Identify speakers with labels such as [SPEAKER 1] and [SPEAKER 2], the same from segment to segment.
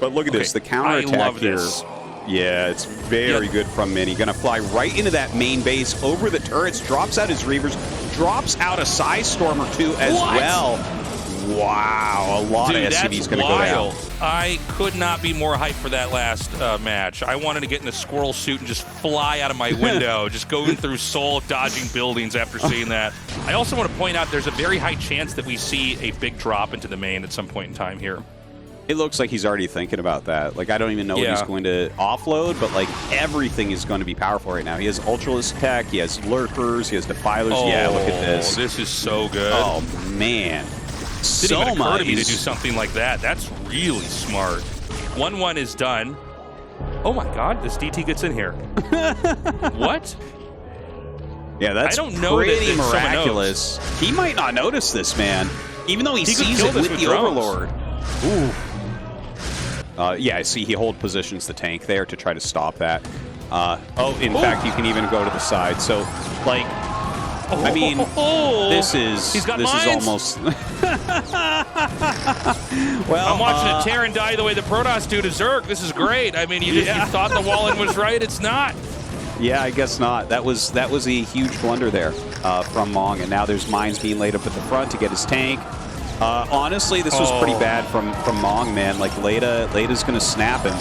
[SPEAKER 1] But look at this, the counterattack here.
[SPEAKER 2] This.
[SPEAKER 1] Yeah, it's very good from Mini. Gonna fly right into that main base, over the turrets, drops out his Reavers, drops out a Sty Storm or two as well. Wow, a lot of SCVs gonna go down.
[SPEAKER 2] I could not be more hyped for that last match. I wanted to get in a squirrel suit and just fly out of my window, just going through Seoul, dodging buildings after seeing that. I also want to point out there's a very high chance that we see a big drop into the main at some point in time here.
[SPEAKER 1] It looks like he's already thinking about that. Like, I don't even know what he's going to offload, but, like, everything is going to be powerful right now. He has Ultraless Tech, he has Lurkers, he has Defilers. Yeah, look at this.
[SPEAKER 2] This is so good.
[SPEAKER 1] Oh, man.
[SPEAKER 2] Didn't even occur to me to do something like that. That's really smart. 1-1 is done. Oh, my God, this DT gets in here. What?
[SPEAKER 1] Yeah, that's pretty miraculous. He might not notice this, man. Even though he sees it with the Overlord. Ooh. Yeah, I see he hold positions the tank there to try to stop that. In fact, you can even go to the side. So, like, I mean, this is almost. Well,
[SPEAKER 2] I'm watching a Terran die the way the Protoss do to Zerg. This is great. I mean, you thought the wall-in was right. It's not.
[SPEAKER 1] Yeah, I guess not. That was a huge blunder there from Mong, and now there's mines being laid up at the front to get his tank. Honestly, this was pretty bad from Mong, man. Like, Leta's going to snap him.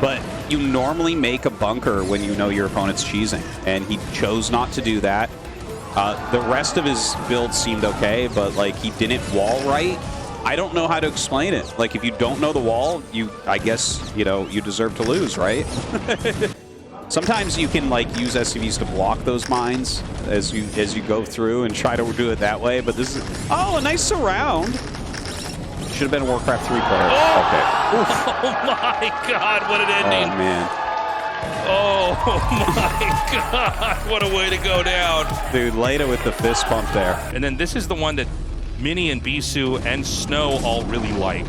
[SPEAKER 1] But you normally make a bunker when you know your opponent's cheesing, and he chose not to do that. The rest of his build seemed okay, but, like, he didn't wall right. I don't know how to explain it. Like, if you don't know the wall, I guess, you know, you deserve to lose, right? Sometimes you can, like, use SCVs to block those mines as you go through and try to do it that way, but this is... Oh, a nice surround! Should have been a Warcraft 3 player. Okay. Oof.
[SPEAKER 2] Oh my God, what an ending!
[SPEAKER 1] Oh, man.
[SPEAKER 2] Oh my God, what a way to go down.
[SPEAKER 1] Dude, Leta with the fist pump there.
[SPEAKER 2] And then this is the one that Mini and Bisu and Snow all really like,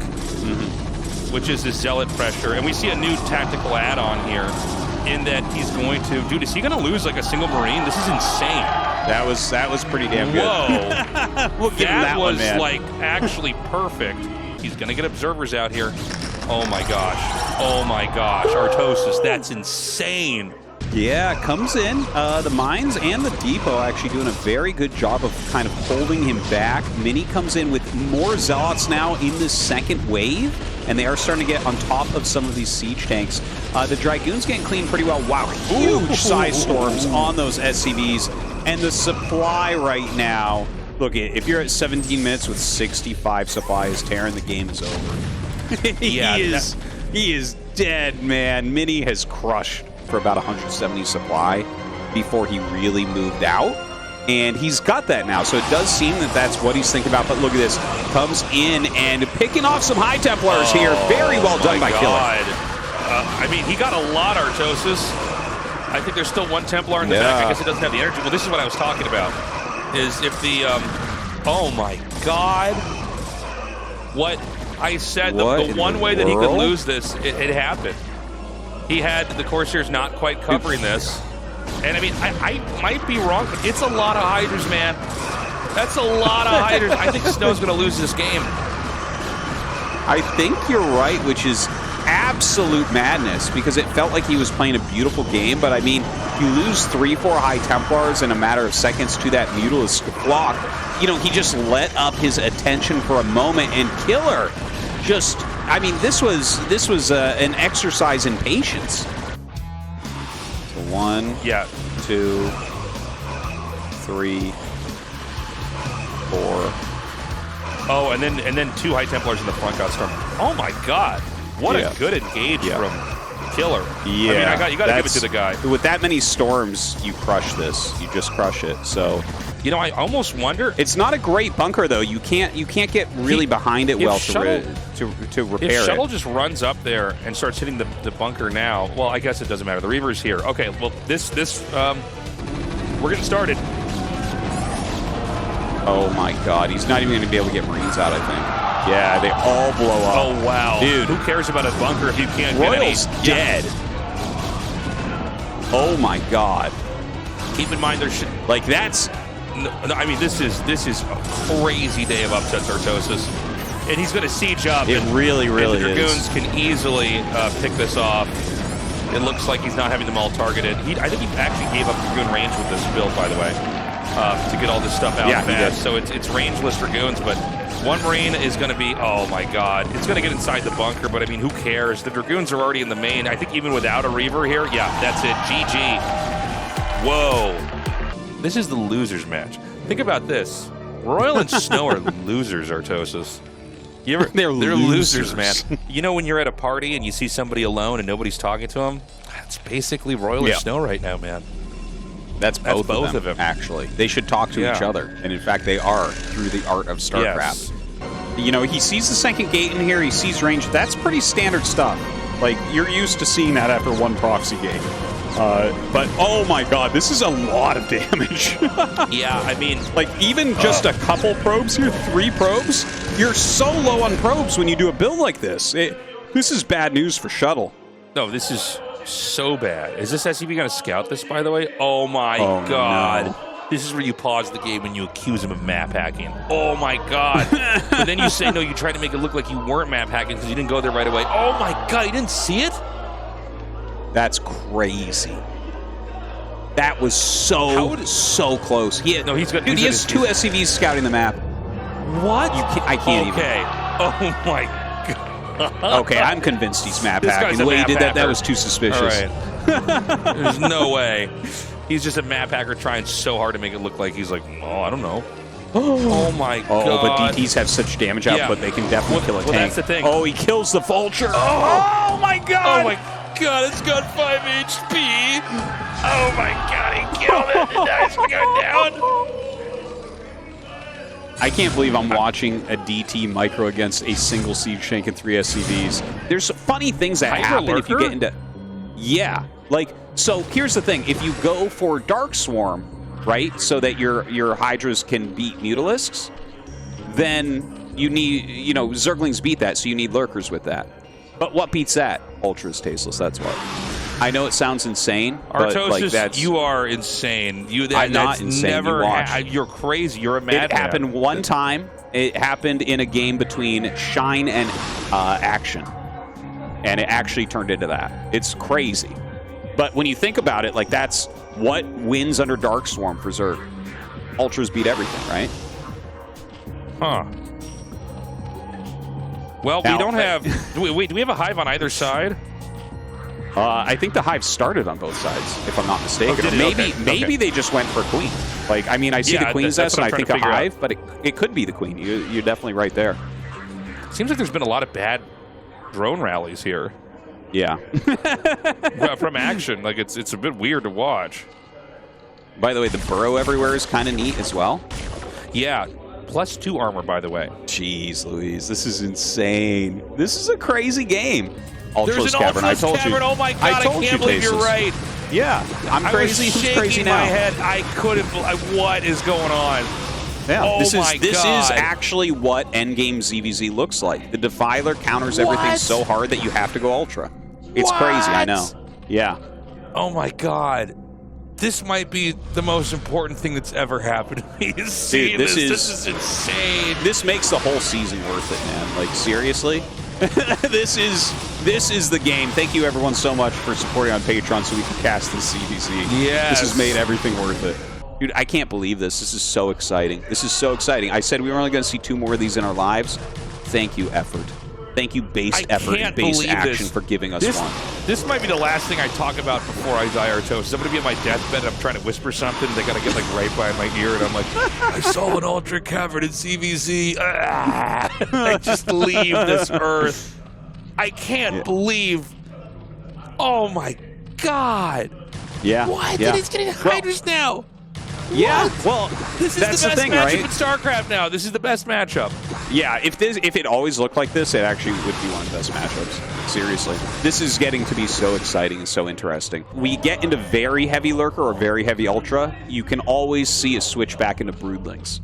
[SPEAKER 2] which is the Zealot pressure. And we see a new tactical add-on here, in that he's going to... Dude, is he going to lose like a single Marine? This is insane.
[SPEAKER 1] That was pretty damn good.
[SPEAKER 2] Whoa.
[SPEAKER 1] We'll give him that
[SPEAKER 2] was
[SPEAKER 1] one, man.
[SPEAKER 2] Like actually perfect. He's going to get observers out here. Oh my gosh. Oh my gosh. Artosis, that's insane.
[SPEAKER 1] Yeah, comes in. The mines and the depot actually doing a very good job of kind of holding him back. Mini comes in with more Zealots now in this second wave, and they are starting to get on top of some of these siege tanks. The Dragoon's getting cleaned pretty well. Wow, huge Sty Storms on those SCVs. And the supply right now, look, if you're at 17 minutes with 65 supplies, Terran, the game is over. He is dead, man. Mini has crushed for about 170 supply before he really moved out. And he's got that now, so it does seem that that's what he's thinking about. But look at this. Comes in and picking off some High Templars here. Very well done by Kill Lurker.
[SPEAKER 2] I mean, he got a lot, Artosis. I think there's still one Templar in the back. I guess it doesn't have the energy. Well, this is what I was talking about. Is if the... oh, my God. What I said, the one way that he could lose this, it happened. He had the Corsairs not quite covering this. And, I mean, I might be wrong, but it's a lot of Hydras, man. That's a lot of Hydras. I think Snow's going to lose this game.
[SPEAKER 1] I think you're right, which is absolute madness, because it felt like he was playing a beautiful game, but I mean, you lose 3-4 High Templars in a matter of seconds to that Mutalist block. You know, he just let up his attention for a moment, and Killer just, I mean, this was an exercise in patience. So 1, 2, 3, 4.
[SPEAKER 2] Oh, and then 2 High Templars in the front got stormed. Oh my God. What a good engage from Killer. Yeah. I mean, you got to give it to the guy.
[SPEAKER 1] With that many storms, you crush this. You just crush it. So,
[SPEAKER 2] you know, I almost wonder.
[SPEAKER 1] It's not a great bunker though. You can't get really behind it well to repair it.
[SPEAKER 2] If Shuttle just runs up there and starts hitting the bunker now, well, I guess it doesn't matter. The Reaver's here. Okay, well, we're getting started.
[SPEAKER 1] Oh my God, he's not even going to be able to get Marines out, I think. Yeah, they all blow up.
[SPEAKER 2] Oh, wow.
[SPEAKER 1] Dude.
[SPEAKER 2] Who cares about a bunker if you can't
[SPEAKER 1] Royal's
[SPEAKER 2] get any?
[SPEAKER 1] dead. Oh my God.
[SPEAKER 2] Keep in mind, there's
[SPEAKER 1] like that's...
[SPEAKER 2] No, I mean, this is a crazy day of upsets, Artosis. And he's going to siege up.
[SPEAKER 1] It really
[SPEAKER 2] and the Dragoons
[SPEAKER 1] is.
[SPEAKER 2] can easily pick this off. It looks like he's not having them all targeted. I think he actually gave up Dragoon range with this build, by the way, to get all this stuff out fast. So it's rangeless Dragoons, but one Marine is going to be, oh my god, it's going to get inside the bunker, but I mean, who cares? The Dragoons are already in the main. I think even without a Reaver here, yeah, that's it. GG. Whoa. This is the losers match. Think about this. Royal and Snow are losers, Artosis. They're losers, man. You know when you're at a party and you see somebody alone and nobody's talking to them? That's basically Royal and Snow right now, man.
[SPEAKER 1] That's both of them, actually. They should talk to each other. And in fact, they are through the art of StarCraft. Yes. You know, he sees the second gate in here. He sees range. That's pretty standard stuff. Like, you're used to seeing that after one proxy gate. But, oh my god, this is a lot of damage.
[SPEAKER 2] Yeah, I mean...
[SPEAKER 1] Like, even just a couple probes here, 3 probes, you're so low on probes when you do a build like this. This is bad news for Shuttle.
[SPEAKER 2] No, this is so bad. Is this SCV going to scout this, by the way? Oh my god. No. This is where you pause the game and you accuse him of map hacking. Oh my god. But then you say, no, you tried to make it look like you weren't map hacking because you didn't go there right away. Oh my god, you didn't see it?
[SPEAKER 1] That's crazy. That was so close. He has 2 SCVs scouting the map.
[SPEAKER 2] What?
[SPEAKER 1] I can't even.
[SPEAKER 2] Okay. Oh my god.
[SPEAKER 1] Okay, I'm convinced he's map hacking. The way he did that was too suspicious.
[SPEAKER 2] All right. There's no way. He's just a map hacker trying so hard to make it look like he's like, oh, I don't know. Oh my god.
[SPEAKER 1] Oh, but DTs have such damage output, they can definitely kill a tank.
[SPEAKER 2] That's the thing.
[SPEAKER 1] Oh, he kills the Vulture. Oh my god.
[SPEAKER 2] Oh my god, it's got 5 HP. Oh my god, he killed it. The dice go down.
[SPEAKER 1] I can't believe I'm watching a DT micro against a single Siege Shank and 3 SCVs. There's funny things that happen if you get into... Yeah. Like, so here's the thing. If you go for Dark Swarm, right, so that your Hydras can beat Mutalisks, then you need, you know, Zerglings beat that, so you need Lurkers with that. But what beats that? Ultras Tasteless, that's what. I know it sounds insane, but
[SPEAKER 2] Artosis,
[SPEAKER 1] like that's...
[SPEAKER 2] you are insane.
[SPEAKER 1] I'm not insane.
[SPEAKER 2] You're crazy. You're a madman.
[SPEAKER 1] It happened one time. It happened in a game between Shine and Action. And it actually turned into that. It's crazy. But when you think about it, like that's what wins under Dark Swarm for Zerg. Ultras beat everything, right?
[SPEAKER 2] Huh. Well, now, we don't have... Wait, do we have a hive on either side?
[SPEAKER 1] I think the hive started on both sides, if I'm not mistaken. Or maybe they just went for queen. Like, I mean, I see the queen's nest and I think a hive, but it could be the queen. You're definitely right there.
[SPEAKER 2] Seems like there's been a lot of bad drone rallies here.
[SPEAKER 1] Yeah.
[SPEAKER 2] From Action. Like, it's a bit weird to watch.
[SPEAKER 1] By the way, the burrow everywhere is kind of neat as well.
[SPEAKER 2] Yeah. +2 armor, by the way.
[SPEAKER 1] Jeez Louise, this is insane. This is a crazy game.
[SPEAKER 2] There's an
[SPEAKER 1] Cavern.
[SPEAKER 2] Ultras Cavern. Oh my god, I can't believe you're right.
[SPEAKER 1] Yeah, I'm crazy.
[SPEAKER 2] Who's crazy now? I was shaking my head. I couldn't. What is going on?
[SPEAKER 1] Yeah,
[SPEAKER 2] oh
[SPEAKER 1] this
[SPEAKER 2] my
[SPEAKER 1] is actually what endgame ZvZ looks like. The Defiler counters everything so hard that you have to go Ultra. It's crazy, I know. Yeah.
[SPEAKER 2] Oh my god. This might be the most important thing that's ever happened to me. Dude, this is insane.
[SPEAKER 1] This makes the whole season worth it, man. Like, seriously? This is the game. Thank you, everyone, so much for supporting on Patreon so we can cast this ZvZ.
[SPEAKER 2] Yes.
[SPEAKER 1] This has made everything worth it. Dude, I can't believe this. This is so exciting. This is so exciting. I said we were only going to see 2 more of these in our lives. Thank you, Eff0rt. Thank you, Based Effort and Based Action, for giving us one.
[SPEAKER 2] This might be the last thing I talk about before I die, Artosis. I'm going to be on my deathbed and I'm trying to whisper something. They got to get like right by my ear, and I'm like, I saw an Ultra Cavern in ZvZ. I just leave this earth. I can't believe. Oh my god.
[SPEAKER 1] Yeah.
[SPEAKER 2] What? Yeah. He's getting Hydras now.
[SPEAKER 1] Yeah,
[SPEAKER 2] what?
[SPEAKER 1] well,
[SPEAKER 2] this is
[SPEAKER 1] that's
[SPEAKER 2] the best
[SPEAKER 1] thing,
[SPEAKER 2] matchup
[SPEAKER 1] right?
[SPEAKER 2] in StarCraft now. This is the best matchup.
[SPEAKER 1] Yeah, if it always looked like this, it actually would be one of the best matchups. Seriously. This is getting to be so exciting and so interesting. We get into very heavy Lurker or very heavy Ultra, you can always see a switch back into Broodlings.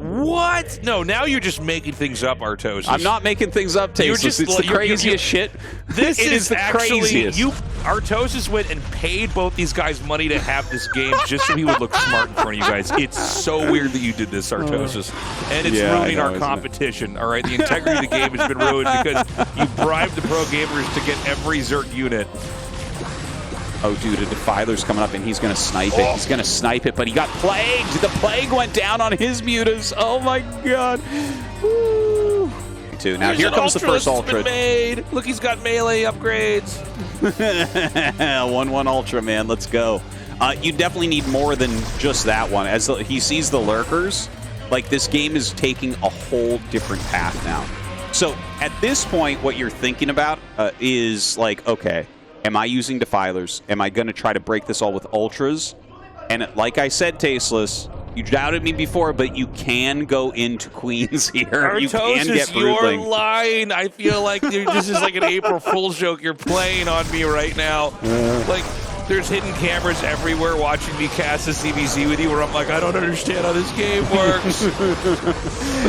[SPEAKER 2] What? No, now you're just making things up, Artosis.
[SPEAKER 1] I'm not making things up, Tasteless. It's the craziest shit.
[SPEAKER 2] This is
[SPEAKER 1] the
[SPEAKER 2] actually
[SPEAKER 1] craziest.
[SPEAKER 2] Artosis went and paid both these guys money to have this game just so he would look smart in front of you guys. It's so weird that you did this, Artosis. And it's ruining our competition, all right? The integrity of the game has been ruined because you bribed the pro gamers to get every Zerg unit.
[SPEAKER 1] Oh, dude, a Defiler's coming up, and he's going to snipe it. He's going to snipe it, but he got plagued. The plague went down on his Mutas. Oh, my God. Woo. Now, here comes the first Ultra.
[SPEAKER 2] Made. Look, he's got melee upgrades.
[SPEAKER 1] 1-1 Ultra, man. Let's go. You definitely need more than just that one. As he sees the Lurkers, like, this game is taking a whole different path now. So, at this point, what you're thinking about is, like, okay, am I using Defilers? Am I going to try to break this all with Ultras? And like I said, Tasteless, you doubted me before, but you can go into Queens here.
[SPEAKER 2] Artosis,
[SPEAKER 1] you can get Broodling.
[SPEAKER 2] You're lying. I feel like this is like an April Fool's joke you're playing on me right now. Like, there's hidden cameras everywhere watching me cast a ZvZ with you where I'm like, I don't understand how this game works.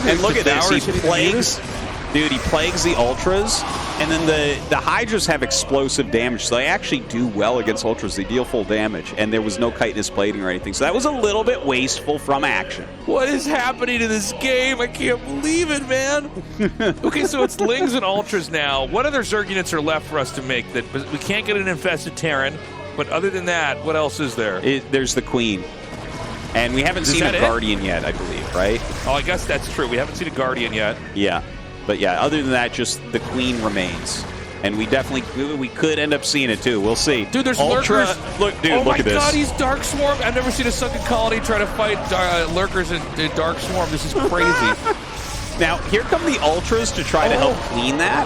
[SPEAKER 1] And look at this. He plays... Dude, he plagues the Ultras, and then the Hydras have explosive damage, so they actually do well against Ultras. They deal full damage, and there was no chitinous plating or anything. So that was a little bit wasteful from action.
[SPEAKER 2] What is happening to this game? I can't believe it, man. Okay, so it's Lings and Ultras now. What other Zerg units are left for us to make? That we can't get an Infested Terran, but other than that, what else is there?
[SPEAKER 1] There's the Queen. And we haven't seen a Guardian yet, I believe, right?
[SPEAKER 2] Oh, I guess that's true. We haven't seen a Guardian yet.
[SPEAKER 1] Yeah. But yeah, other than that, just the Queen remains. And we could end up seeing it too. We'll see.
[SPEAKER 2] Dude, there's
[SPEAKER 1] Ultra,
[SPEAKER 2] Lurkers.
[SPEAKER 1] Look, dude, look at this.
[SPEAKER 2] Oh my God, he's Dark Swarm. I've never seen a Sunken Colony try to fight Lurkers in Dark Swarm. This is crazy.
[SPEAKER 1] Now, here come the Ultras to try to help clean that.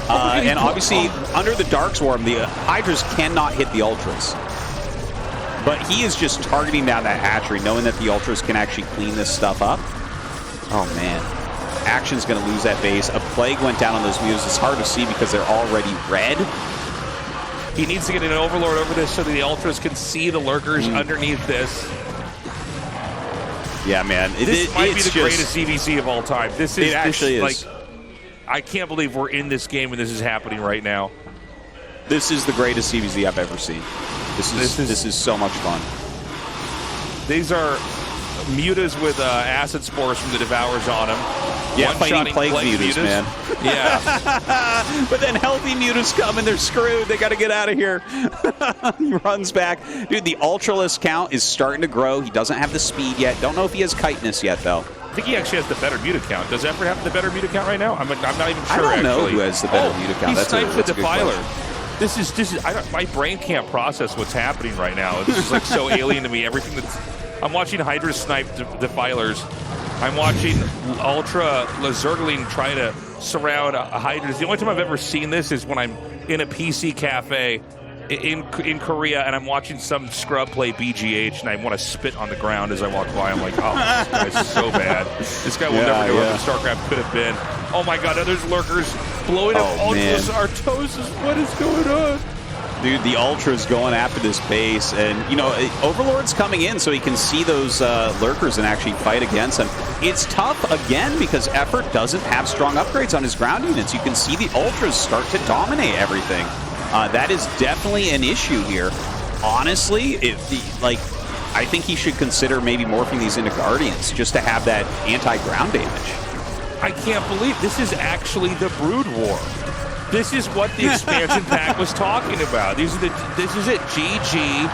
[SPEAKER 1] And obviously, under the Dark Swarm, the Hydras cannot hit the Ultras. But he is just targeting down that hatchery, knowing that the Ultras can actually clean this stuff up. Oh, man. Action's going to lose that base. A plague went down on those Mutas. It's hard to see because they're already red.
[SPEAKER 2] He needs to get an Overlord over this so that the Ultras can see the Lurkers underneath this.
[SPEAKER 1] Yeah, man.
[SPEAKER 2] This might be the greatest ZvZ of all time.
[SPEAKER 1] It actually is.
[SPEAKER 2] Like, I can't believe we're in this game and this is happening right now.
[SPEAKER 1] This is the greatest ZvZ I've ever seen. This is so much fun.
[SPEAKER 2] These are Mutas with acid spores from the Devours on them.
[SPEAKER 1] Yeah, fighting plague Mutas, man.
[SPEAKER 2] Yeah.
[SPEAKER 1] But then healthy Mutas come and they're screwed. They got to get out of here. He runs back. Dude, the Ultralist count is starting to grow. He doesn't have the speed yet. Don't know if he has chitinous yet, though.
[SPEAKER 2] I think he actually has the better Muta count. Does Eff0rt have the better Muta count right now? I'm not even sure,
[SPEAKER 1] I don't know
[SPEAKER 2] actually.
[SPEAKER 1] who has the better Muta count.
[SPEAKER 2] He snipes the Defiler.
[SPEAKER 1] This
[SPEAKER 2] is my brain can't process what's happening right now. It's just like so alien to me. Everything that's... I'm watching Hydra snipe Defilers. I'm watching Ultra Zergling try to surround Hydras. The only time I've ever seen this is when I'm in a PC cafe in Korea and I'm watching some scrub play BGH and I want to spit on the ground as I walk by. I'm like, oh, this guy's so bad. This guy will never know what StarCraft could have been. Oh my God, there's Lurkers blowing up Ultras, Artosis. What is going on?
[SPEAKER 1] Dude, the Ultra's going after this base, and, you know, Overlord's coming in so he can see those Lurkers and actually fight against them. It's tough, again, because Eff0rt doesn't have strong upgrades on his ground units. You can see the Ultras start to dominate everything. That is definitely an issue here. Honestly, I think he should consider maybe morphing these into Guardians just to have that anti-ground damage.
[SPEAKER 2] I can't believe this is actually the Brood War. This is what the expansion pack was talking about. This is it. GG.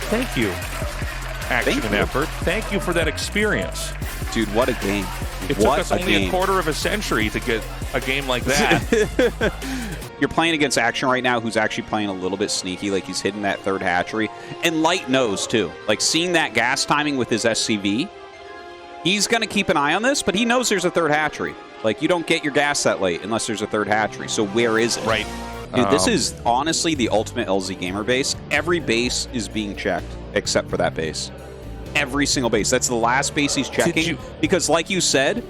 [SPEAKER 2] Thank you, Action and Eff0rt. Thank you for that experience.
[SPEAKER 1] Dude, what a game.
[SPEAKER 2] It took us only a quarter of a century to get a game like that.
[SPEAKER 1] You're playing against Action right now, who's actually playing a little bit sneaky, like he's hitting that third hatchery. And Light knows, too. Like, seeing that gas timing with his SCV, he's going to keep an eye on this, but he knows there's a third hatchery. Like, you don't get your gas that late unless there's a third hatchery. So where is it?
[SPEAKER 2] Right.
[SPEAKER 1] Dude, this is honestly the ultimate LZ gamer base. Every base is being checked except for that base. Every single base. That's the last base he's checking. Because like you said,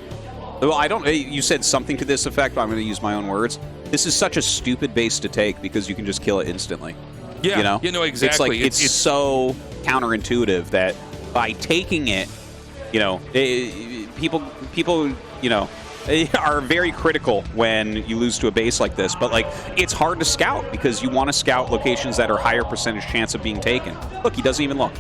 [SPEAKER 1] well, you said something to this effect, but I'm going to use my own words. This is such a stupid base to take because you can just kill it instantly.
[SPEAKER 2] Yeah,
[SPEAKER 1] you know exactly. It's so counterintuitive that, by taking it, you know, people, you know, are very critical when you lose to a base like this, but like it's hard to scout because you want to scout locations that are higher percentage chance of being taken. Look, he doesn't even look.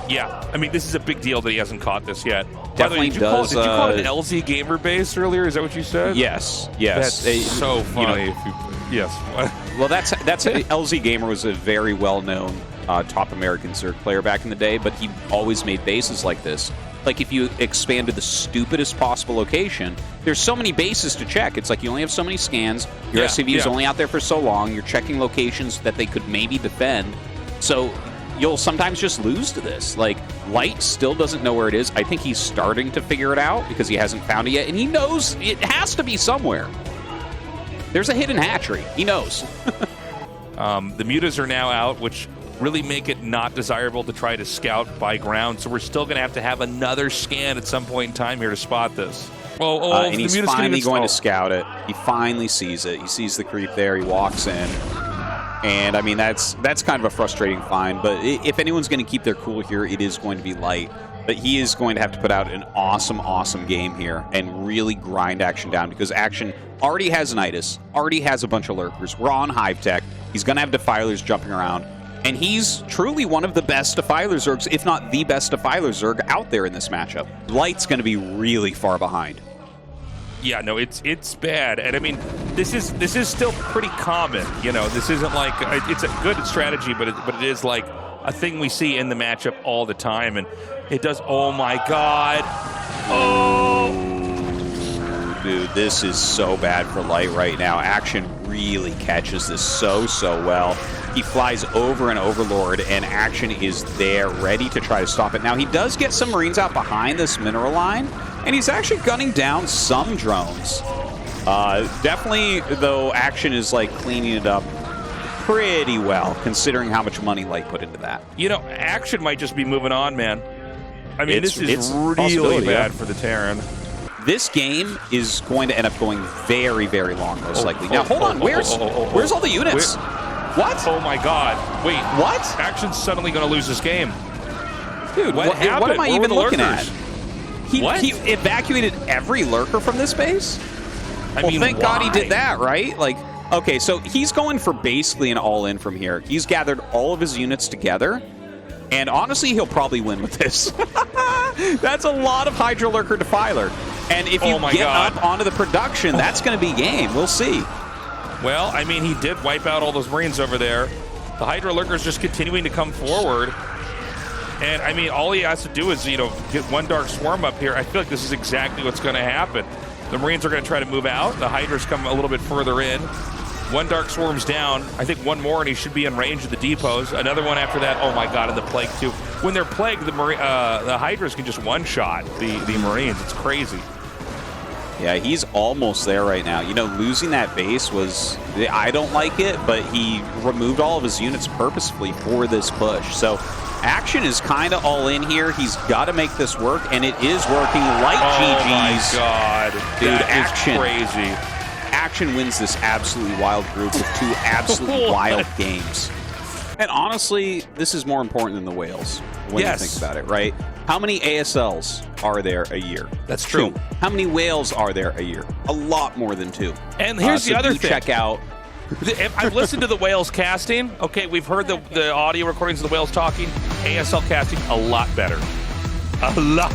[SPEAKER 2] Yeah, I mean, this is a big deal that he hasn't caught this yet.
[SPEAKER 1] Definitely does.
[SPEAKER 2] Did you call it an LZ gamer base earlier? Is that what you said?
[SPEAKER 1] Yes.
[SPEAKER 2] That's so funny.
[SPEAKER 1] You know,
[SPEAKER 2] yes.
[SPEAKER 1] Well, that's LZ Gamer was a very well-known top American Zerg player back in the day, but he always made bases like this. Like if you expand to the stupidest possible location, there's so many bases to check. It's like you only have so many scans. Your SCV is only out there for so long. You're checking locations that they could maybe defend. So you'll sometimes just lose to this. Like Light still doesn't know where it is. I think he's starting to figure it out because he hasn't found it yet, and he knows it has to be somewhere. There's a hidden hatchery. He knows.
[SPEAKER 2] The Mutas are now out, which really make it not desirable to try to scout by ground, so we're still going to have another scan at some point in time here to spot this.
[SPEAKER 1] And he's finally going to scout it. He finally sees it. He sees the creep there. He walks in. And, I mean, that's kind of a frustrating find, but if anyone's going to keep their cool here, it is going to be Light. But he is going to have to put out an awesome, awesome game here and really grind Action down because Action already has Nidus, already has a bunch of Lurkers. We're on Hive Tech. He's going to have Defilers jumping around. And he's truly one of the best Defiler Zergs, if not the best Defiler Zerg out there in this matchup. Light's going to be really far behind.
[SPEAKER 2] Yeah, no, it's bad, and I mean, this is still pretty common. You know, this isn't like it's a good strategy, but it is like a thing we see in the matchup all the time, and it does. Oh my God! Oh,
[SPEAKER 1] dude, this is so bad for Light right now. Action really catches this so well. He flies over an Overlord, and Action is there, ready to try to stop it. Now, he does get some Marines out behind this mineral line, and he's actually gunning down some drones. Definitely, though, Action is, like, cleaning it up pretty well, considering how much money Light put into that.
[SPEAKER 2] You know, Action might just be moving on, man. I mean, this is really bad for the Terran.
[SPEAKER 1] This game is going to end up going very, very long, most likely. Now, hold on. Where's all the units? What?
[SPEAKER 2] Oh my God! Wait,
[SPEAKER 1] what?
[SPEAKER 2] Action's suddenly going to lose this game,
[SPEAKER 1] dude. What am I even looking at? He evacuated every Lurker from this base. I mean, thank God he did that, right? Like, okay, so he's going for basically an all-in from here. He's gathered all of his units together, and honestly, he'll probably win with this. That's a lot of Hydra Lurker Defiler, and if you get up onto the production, that's going to be game. We'll see.
[SPEAKER 2] Well, I mean, he did wipe out all those Marines over there. The Hydra Lurker's just continuing to come forward. And, I mean, all he has to do is, you know, get one Dark Swarm up here. I feel like this is exactly what's going to happen. The Marines are going to try to move out. The Hydra's come a little bit further in. One Dark Swarm's down. I think one more, and he should be in range of the depots. Another one after that. Oh, my God, and the Plague, too. When they're plagued, the Hydras can just one-shot the Marines. It's crazy.
[SPEAKER 1] Yeah, he's almost there right now. You know, losing that base was, I don't like it, but he removed all of his units purposefully for this push. So Action is kind of all in here. He's got to make this work, and it is working. Light GG's.
[SPEAKER 2] Oh, my God.
[SPEAKER 1] Dude,
[SPEAKER 2] that
[SPEAKER 1] Action.
[SPEAKER 2] Is crazy.
[SPEAKER 1] Action wins this absolutely wild group with two absolutely wild games. And honestly, this is more important than the whales when you think about it, right? How many ASLs are there a year?
[SPEAKER 2] That's true.
[SPEAKER 1] 2. How many whales are there a year? A lot more than 2.
[SPEAKER 2] And here's the other thing.
[SPEAKER 1] Check out.
[SPEAKER 2] I've listened to the whales casting. Okay, we've heard the audio recordings of the whales talking. ASL casting, a lot better. A lot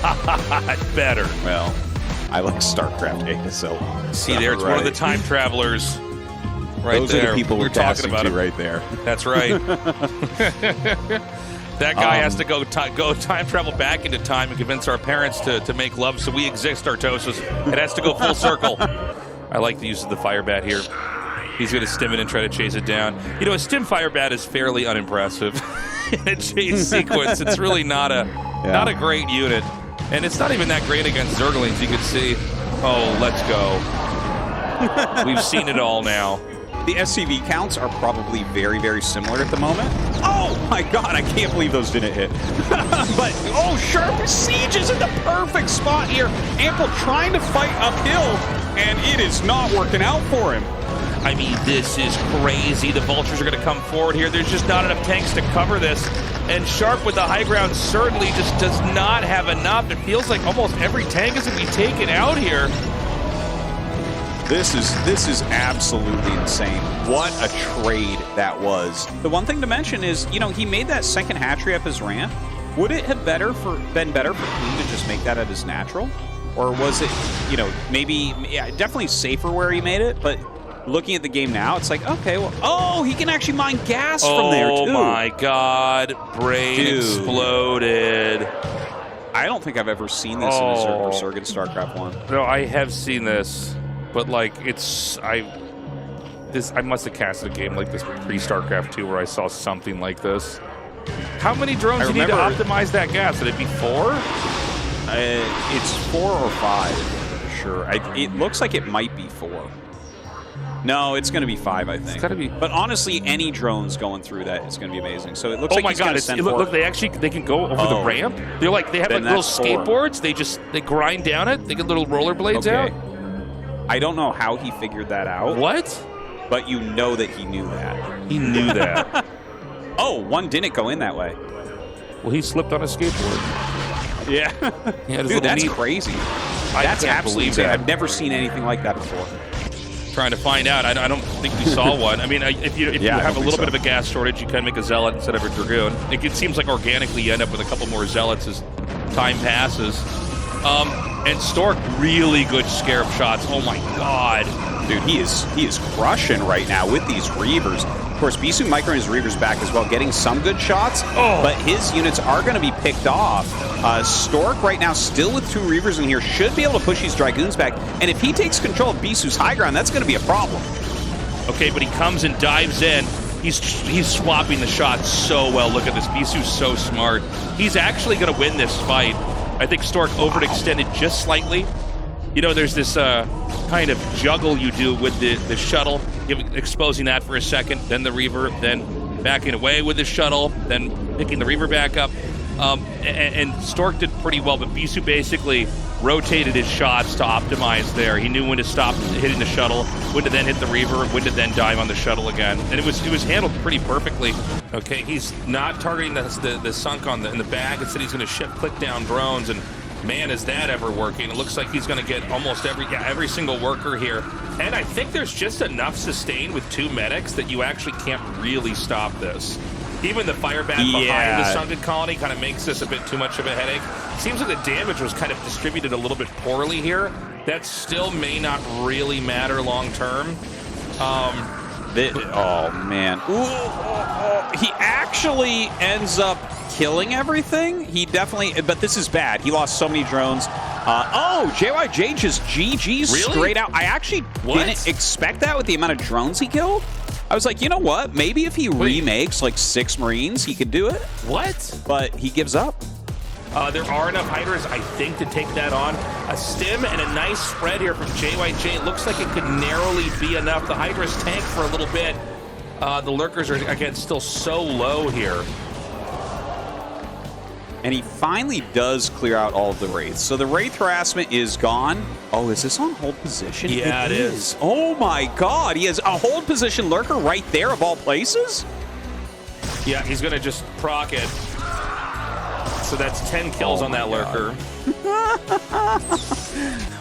[SPEAKER 2] better.
[SPEAKER 1] Well, I like StarCraft ASL.
[SPEAKER 2] See there, it's one of the time travelers. Right
[SPEAKER 1] Those
[SPEAKER 2] there.
[SPEAKER 1] are the people we're talking about right there.
[SPEAKER 2] That's right. That guy has to go time travel back into time and convince our parents to make love so we exist, Artosis. It has to go full circle. I like the use of the Firebat here. He's going to stim it and try to chase it down. You know, a stim Firebat is fairly unimpressive in a chase sequence. It's really not a great unit. And it's not even that great against Zerglings, you can see. Oh, let's go. We've seen it all now.
[SPEAKER 1] The SCV counts are probably very, very similar at the moment. Oh my God, I can't believe those didn't hit. But, oh, Sharp Siege is in the perfect spot here. Ample trying to fight uphill, and it is not working out for him.
[SPEAKER 2] I mean, this is crazy. The Vultures are going to come forward here. There's just not enough tanks to cover this. And Sharp with the high ground certainly just does not have enough. It feels like almost every tank is going to be taken out here.
[SPEAKER 1] This is absolutely insane. What a trade that was. The one thing to mention is, you know, he made that second hatchery up his ramp. Would it have been better for Queen to just make that at his natural? Or was it, you know, maybe, yeah, definitely safer where he made it, but looking at the game now, it's like, okay, well, oh, he can actually mine gas from there, too.
[SPEAKER 2] Oh, my God. Brain exploded.
[SPEAKER 1] I don't think I've ever seen this in a Zerg or Surg in StarCraft 1.
[SPEAKER 2] No, I have seen this, but, like, I must have casted a game like this pre-StarCraft 2 where I saw something like this. How many drones do you need to optimize that gas? Would it be 4?
[SPEAKER 1] It's 4 or 5, for sure. It looks like it might be 4. No, it's going to be 5, I think.
[SPEAKER 2] It's got to be.
[SPEAKER 1] But honestly, any drones going through that is going to be amazing. So it looks like
[SPEAKER 2] he's going to send 4. Look, they can go over the ramp. They're like, they have like little skateboards. They grind down it. They get little rollerblades out.
[SPEAKER 1] I don't know how he figured that out.
[SPEAKER 2] What?
[SPEAKER 1] But you know that he knew that.
[SPEAKER 2] He knew that.
[SPEAKER 1] Oh, one didn't go in that way.
[SPEAKER 2] Well, he slipped on a skateboard.
[SPEAKER 1] Yeah. Dude, that's crazy. That's absolutely insane. I've never seen anything like that before.
[SPEAKER 2] Trying to find out. I don't think we saw one. I mean, if you have a little bit of a gas shortage, you can make a Zealot instead of a Dragoon. It seems like organically you end up with a couple more Zealots as time passes. And Stork, really good Scarab shots. Oh my God.
[SPEAKER 1] Dude, he is crushing right now with these Reavers. Of course, Bisu microing his Reavers back as well, getting some good shots, but his units are going to be picked off. Stork right now still with 2 Reavers in here, should be able to push these Dragoons back, and if he takes control of Bisu's high ground, that's going to be a problem.
[SPEAKER 2] Okay, but he comes and dives in. He's swapping the shots so well. Look at this. Bisu's so smart. He's actually going to win this fight. I think Stork overextended just slightly. You know, there's this kind of juggle you do with the shuttle, exposing that for a second, then the Reaver, then backing away with the shuttle, then picking the Reaver back up. And Stork did pretty well, but Bisu basically rotated his shots to optimize there. He knew when to stop hitting the shuttle, when to then hit the Reaver, when to then dive on the shuttle again. And it was handled pretty perfectly. Okay, he's not targeting the sunk in the bag. Instead, he's going to shift click down drones, and man, is that ever working. It looks like he's going to get almost every single worker here. And I think there's just enough sustain with 2 medics that you actually can't really stop this. Even the fire bat behind the sunken colony kind of makes this a bit too much of a headache. Seems like the damage was kind of distributed a little bit poorly here. That still may not really matter long term.
[SPEAKER 1] Oh, man. He actually ends up killing everything. He definitely, but this is bad. He lost so many drones. JyJ just GG straight out. I actually didn't expect that with the amount of drones he killed. I was like, you know what? Maybe if he remakes like 6 Marines, he could do it.
[SPEAKER 2] What?
[SPEAKER 1] But he gives up.
[SPEAKER 2] There are enough Hydras, I think, to take that on. A stim and a nice spread here from JyJ. Looks like it could narrowly be enough. The Hydras tank for a little bit. The Lurkers are, again, still so low here.
[SPEAKER 1] And he finally does clear out all of the Wraiths. So the Wraith harassment is gone. Oh, is this on hold position?
[SPEAKER 2] Yeah, it is.
[SPEAKER 1] Oh my God, he has a hold position Lurker right there of all places?
[SPEAKER 2] Yeah, he's going to just proc it. So that's 10 kills on that Lurker.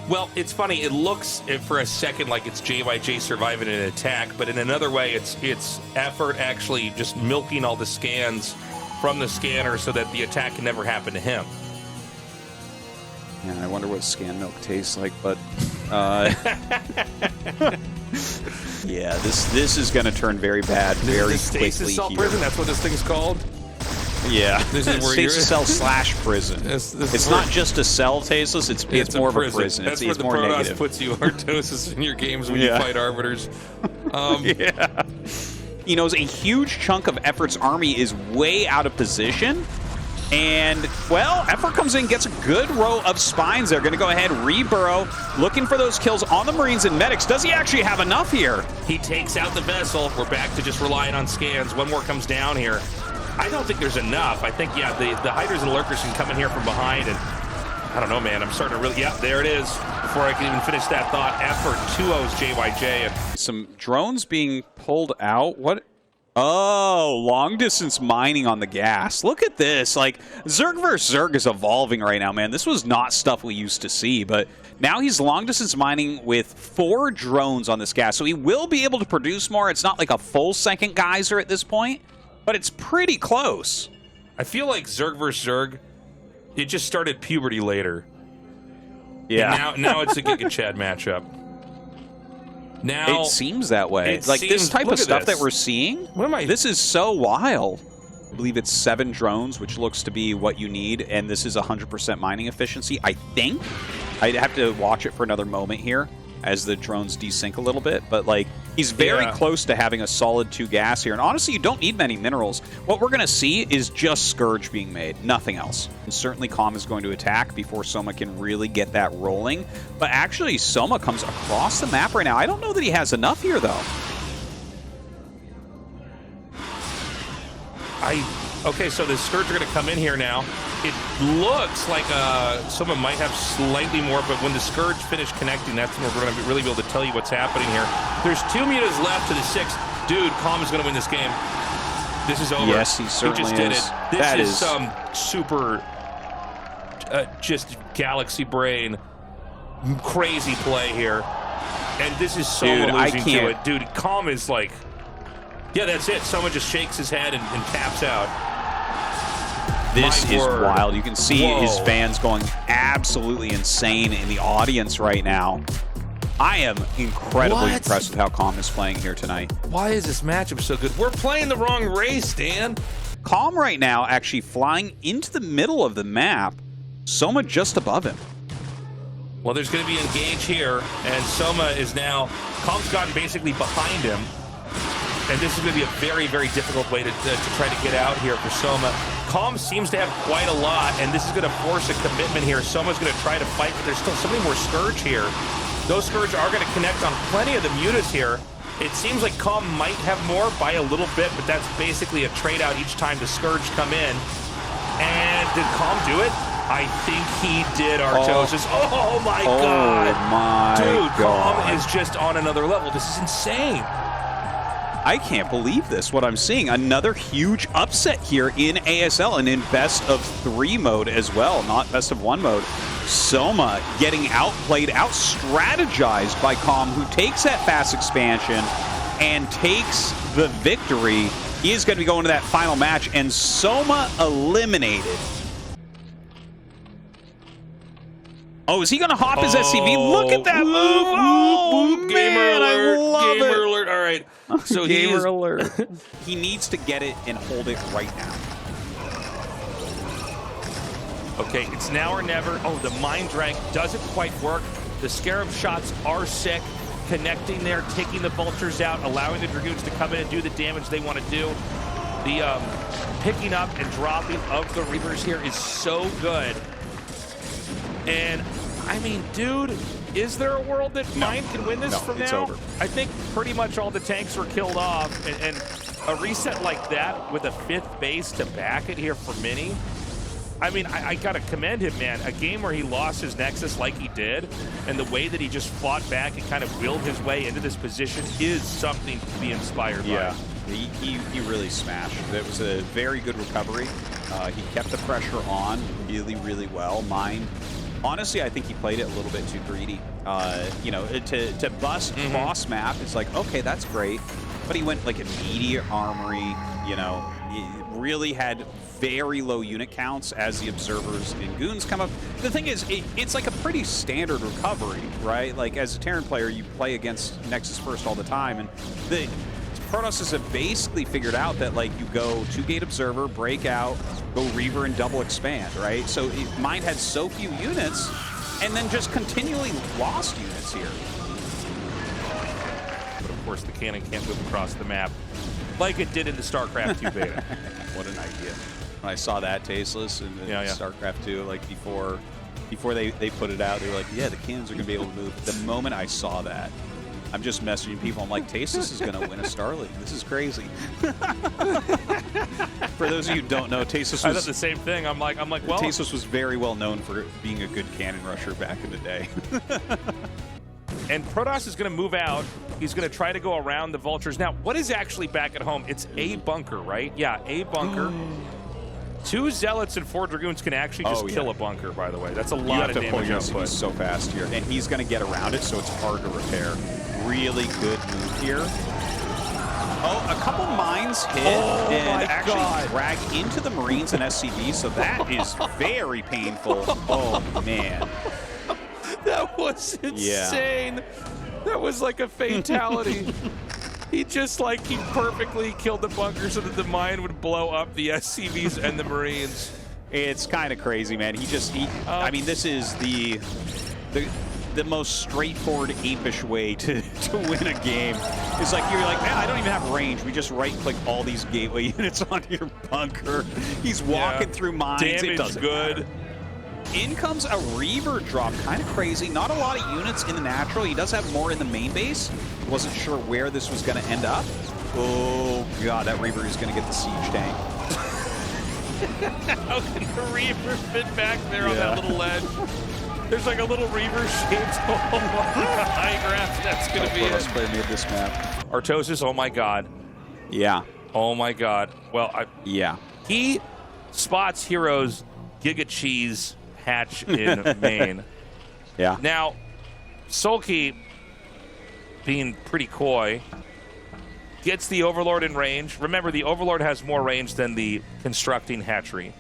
[SPEAKER 2] Well, it's funny. It looks for a second like it's JyJ surviving an attack, but in another way, it's Eff0rt actually just milking all the scans from the scanner so that the attack can never happen to him.
[SPEAKER 1] Yeah, I wonder what scan milk tastes like, but yeah, this is going to turn very bad very quickly.
[SPEAKER 2] Stasis cell prison, that's what this thing's called?
[SPEAKER 1] Yeah,
[SPEAKER 2] this is where
[SPEAKER 1] Stasis cell / prison. It's not just a cell, Tasteless. It's more of a prison.
[SPEAKER 2] That's
[SPEAKER 1] it's
[SPEAKER 2] where
[SPEAKER 1] more
[SPEAKER 2] the Protoss
[SPEAKER 1] negative.
[SPEAKER 2] puts you Artosis in your games when you fight Arbiters.
[SPEAKER 1] Yeah. He knows a huge chunk of Eff0rt's army is way out of position. And, well, Eff0rt comes in, gets a good row of spines. They're going to go ahead, re-burrow, looking for those kills on the Marines and medics. Does he actually have enough here?
[SPEAKER 2] He takes out the vessel. We're back to just relying on scans. One more comes down here. I don't think there's enough. I think, the Hydras and Lurkers can come in here from behind, and I don't know, man. I'm starting to really... Yeah, there it is. before I can even finish that thought. Eff0rt JyJ. And
[SPEAKER 1] some drones being pulled out. What? Oh, long distance mining on the gas. Look at this. Like, Zerg vs. Zerg is evolving right now, man. This was not stuff we used to see, but now he's long distance mining with 4 drones on this gas. So he will be able to produce more. It's not like a full second geyser at this point, but it's pretty close.
[SPEAKER 2] I feel like Zerg vs. Zerg, it just started puberty later.
[SPEAKER 1] Yeah.
[SPEAKER 2] Now it's a Giga Chad matchup. Now
[SPEAKER 1] it seems that way.
[SPEAKER 2] It
[SPEAKER 1] Like
[SPEAKER 2] seems,
[SPEAKER 1] this type of stuff
[SPEAKER 2] this.
[SPEAKER 1] that we're seeing.
[SPEAKER 2] What am I?
[SPEAKER 1] This is so wild. I believe it's 7 drones, which looks to be what you need, and this is 100% mining efficiency. I think I'd have to watch it for another moment here as the drones desync a little bit, but like he's very close to having a solid 2 gas here. And honestly, you don't need many minerals. What we're going to see is just Scourge being made, nothing else. And certainly Calm is going to attack before Soma can really get that rolling. But actually, Soma comes across the map right now. I don't know that he has enough here, though.
[SPEAKER 2] Okay, so the Scourge are going to come in here now. It looks like Soma might have slightly more, but when the Scourge finish connecting, that's when we're going to really be able to tell you what's happening here. There's 2 Mutas left to the 6. Dude, Calm is going to win this game. This is over.
[SPEAKER 1] Yes, he certainly
[SPEAKER 2] just did
[SPEAKER 1] is.
[SPEAKER 2] it. This is some super, just galaxy brain, crazy play here. And this is Soma losing to it. Dude, Calm is like, yeah, that's it. Someone just shakes his head and taps out.
[SPEAKER 1] This is wild. You can see his fans going absolutely insane in the audience right now. I am incredibly impressed with how Calm is playing here tonight.
[SPEAKER 2] Why is this matchup so good? We're playing the wrong race, Dan.
[SPEAKER 1] Calm right now actually flying into the middle of the map. Soma just above him.
[SPEAKER 2] Well, there's going to be engage here, and Soma is now... Calm's gotten basically behind him. And this is going to be a very, very difficult way to try to get out here for Soma. Calm seems to have quite a lot, and this is going to force a commitment here. Soma's going to try to fight, but there's still so many more Scourge here. Those Scourge are going to connect on plenty of the Mutas here. It seems like Calm might have more by a little bit, but that's basically a trade out each time the Scourge come in. And did Calm do it? I think he did, Artosis. Oh my God.
[SPEAKER 1] Oh my
[SPEAKER 2] Dude,
[SPEAKER 1] God.
[SPEAKER 2] Calm is just on another level. This is insane.
[SPEAKER 1] I can't believe this, what I'm seeing. Another huge upset here in ASL and in best of 3 mode as well, not best of 1 mode. Soma getting outplayed, out-strategized by Calm, who takes that fast expansion and takes the victory. He is going to be going to that final match, and Soma eliminated. Oh, is he going to hop his SCV? Look at that move! Oh, man, I love it!
[SPEAKER 2] Gamer alert, all right. So
[SPEAKER 1] Gamer alert. He needs to get it and hold it right now.
[SPEAKER 2] Okay, it's now or never. Oh, the Mind Drag doesn't quite work. The Scarab shots are sick. Connecting there, taking the Vultures out, allowing the Dragoons to come in and do the damage they want to do. The picking up and dropping of the Reapers here is so good. And, I mean, dude, is there a world that Mind can win this from now?
[SPEAKER 1] It's over.
[SPEAKER 2] I think pretty much all the tanks were killed off, and a reset like that with a 5th base to back it here for Mini, I mean, I gotta commend him, man. A game where he lost his Nexus like he did, and the way that he just fought back and kind of willed his way into this position is something to be inspired by.
[SPEAKER 1] Yeah, he really smashed. It was a very good recovery. He kept the pressure on really, really well. Mind, honestly, I think he played it a little bit too greedy. You know, to bust boss map, it's like, okay, that's great. But he went like immediate armory, you know, he really had very low unit counts as the observers and goons come up. The thing is, it's like a pretty standard recovery, right? Like as a Terran player, you play against Nexus first all the time, and the Protoss have basically figured out that like you go 2-gate observer, break out, go Reaver and double expand, right? So Mind had so few units, and then just continually lost units here.
[SPEAKER 2] But of course, the cannon can't move across the map like it did in the StarCraft 2 beta.
[SPEAKER 1] What an idea. When I saw that Tasteless in StarCraft 2, like before they put it out, they were like, yeah, the cannons are going to be able to move. The moment I saw that, I'm just messaging people. I'm like, Tasteless is going to win a Star League. This is crazy. For those of you who don't know, Tasteless
[SPEAKER 2] I
[SPEAKER 1] was...
[SPEAKER 2] thought the same thing. I'm like, well...
[SPEAKER 1] Tasteless was very well known for being a good cannon rusher back in the day.
[SPEAKER 2] And Protoss is going to move out. He's going to try to go around the Vultures. Now, what is actually back at home? It's a bunker, right? Yeah, a bunker. 2 Zealots and 4 Dragoons can actually just kill a bunker, by the way. That's a lot of damage output.
[SPEAKER 1] So fast here. And he's going to get around it, so it's hard to repair. Really good move here. Oh, a couple mines hit and actually drag into the Marines and SCV, so that is very painful. Oh, man.
[SPEAKER 2] That was insane. Yeah. That was like a fatality. He just like, he perfectly killed the bunker so that the mine would blow up the SCVs and the Marines.
[SPEAKER 1] It's kind of crazy, man. I mean, this is the most straightforward, apish way to win a game. It's like, you're like, man, I don't even have range. We just right-click all these gateway units onto your bunker. He's walking through mines.
[SPEAKER 2] Damage
[SPEAKER 1] it doesn't
[SPEAKER 2] good.
[SPEAKER 1] Matter. In comes a Reaver drop. Kind of crazy. Not a lot of units in the natural. He does have more in the main base. Wasn't sure where this was going to end up. Oh, God, that Reaver is going to get the siege tank.
[SPEAKER 2] How can the Reaver fit back there on that little ledge? There's like a little Reaver-shaped hole on the high ground. That's going to be it.
[SPEAKER 1] Player made this map.
[SPEAKER 2] Artosis, oh my God.
[SPEAKER 1] Yeah.
[SPEAKER 2] Oh my God. Well,
[SPEAKER 1] yeah.
[SPEAKER 2] He spots heroes Giga Cheese hatch in main.
[SPEAKER 1] Yeah.
[SPEAKER 2] Now, SoulKey, being pretty coy, gets the Overlord in range. Remember, the Overlord has more range than the constructing hatchery.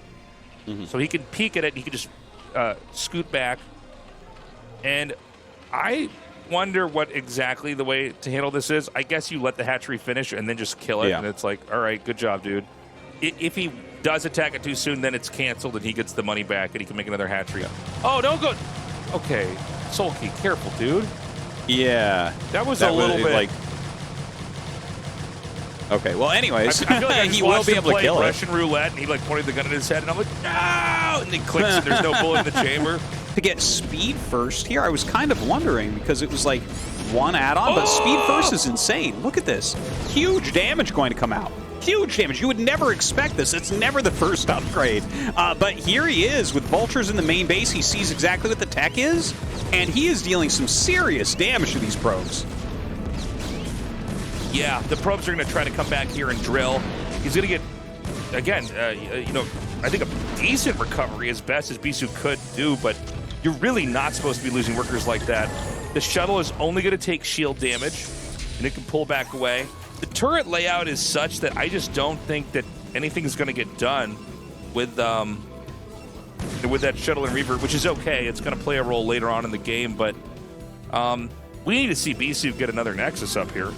[SPEAKER 2] So he can peek at it. He can just scoot back. And I wonder what exactly the way to handle this is. I guess you let the hatchery finish and then just kill it. And it's like, all right, good job, dude. If he does attack it too soon, then it's canceled and he gets the money back and he can make another hatchery. Oh, don't go. Okay, SoulKey, careful, dude.
[SPEAKER 1] Yeah.
[SPEAKER 2] That was a little bit
[SPEAKER 1] like. Okay, well, anyways,
[SPEAKER 2] I feel like
[SPEAKER 1] he will be able to kill
[SPEAKER 2] Russian roulette, and he like pointed the gun at his head, and I'm like, no! And he clicks, and there's no bullet in the chamber.
[SPEAKER 1] To get speed first here, I was kind of wondering because it was like one add-on, but speed first is insane. Look at this. Huge damage going to come out. Huge damage. You would never expect this. It's never the first upgrade. But here he is with Vultures in the main base. He sees exactly what the tech is, and he is dealing some serious damage to these probes.
[SPEAKER 2] Yeah, the probes are going to try to come back here and drill. He's going to get, again, you know, I think a decent recovery as best as Bisu could do, but you're really not supposed to be losing workers like that. The shuttle is only going to take shield damage, and it can pull back away. The turret layout is such that I just don't think that anything is going to get done with that shuttle and Reaver, which is okay. It's going to play a role later on in the game, but we need to see Bisu get another Nexus up here.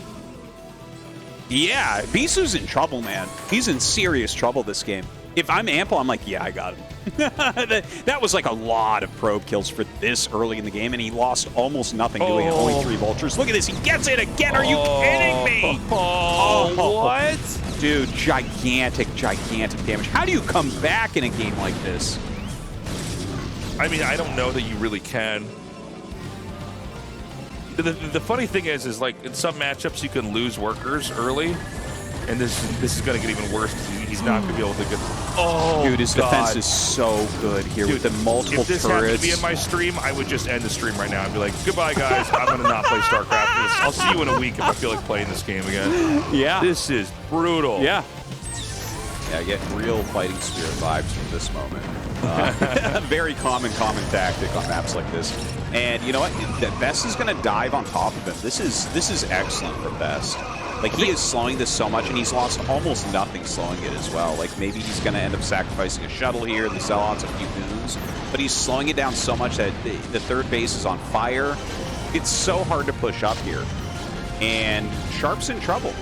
[SPEAKER 1] Yeah, Bisu's in trouble, man. He's in serious trouble this game. If I'm Ample, I'm like, yeah, I got him. That was like a lot of probe kills for this early in the game, and he lost almost nothing doing it. Only 3 Vultures. Look at this. He gets it again. Are you kidding me?
[SPEAKER 2] What?
[SPEAKER 1] Dude, gigantic, gigantic damage. How do you come back in a game like this?
[SPEAKER 2] I mean, I don't know that you really can. The funny thing is like in some matchups you can lose workers early, and this is going to get even worse because he's not going to be able to get. Oh,
[SPEAKER 1] dude, his defense is so good here with the multiple turrets.
[SPEAKER 2] If this happened to be in my stream, I would just end the stream right now and be like, "Goodbye, guys. I'm going to not play StarCraft. I'll see you in a week if I feel like playing this game again."
[SPEAKER 1] Yeah,
[SPEAKER 2] this is brutal.
[SPEAKER 1] Yeah, I get real fighting spirit vibes from this moment. Very common tactic on maps like this. And you know what? Best is going to dive on top of him. This is excellent for Best. Like, he is slowing this so much, and he's lost almost nothing slowing it as well. Like, maybe he's going to end up sacrificing a shuttle here, the Zealots, a few moons. But he's slowing it down so much that the third base is on fire. It's so hard to push up here. And Sharp's in trouble.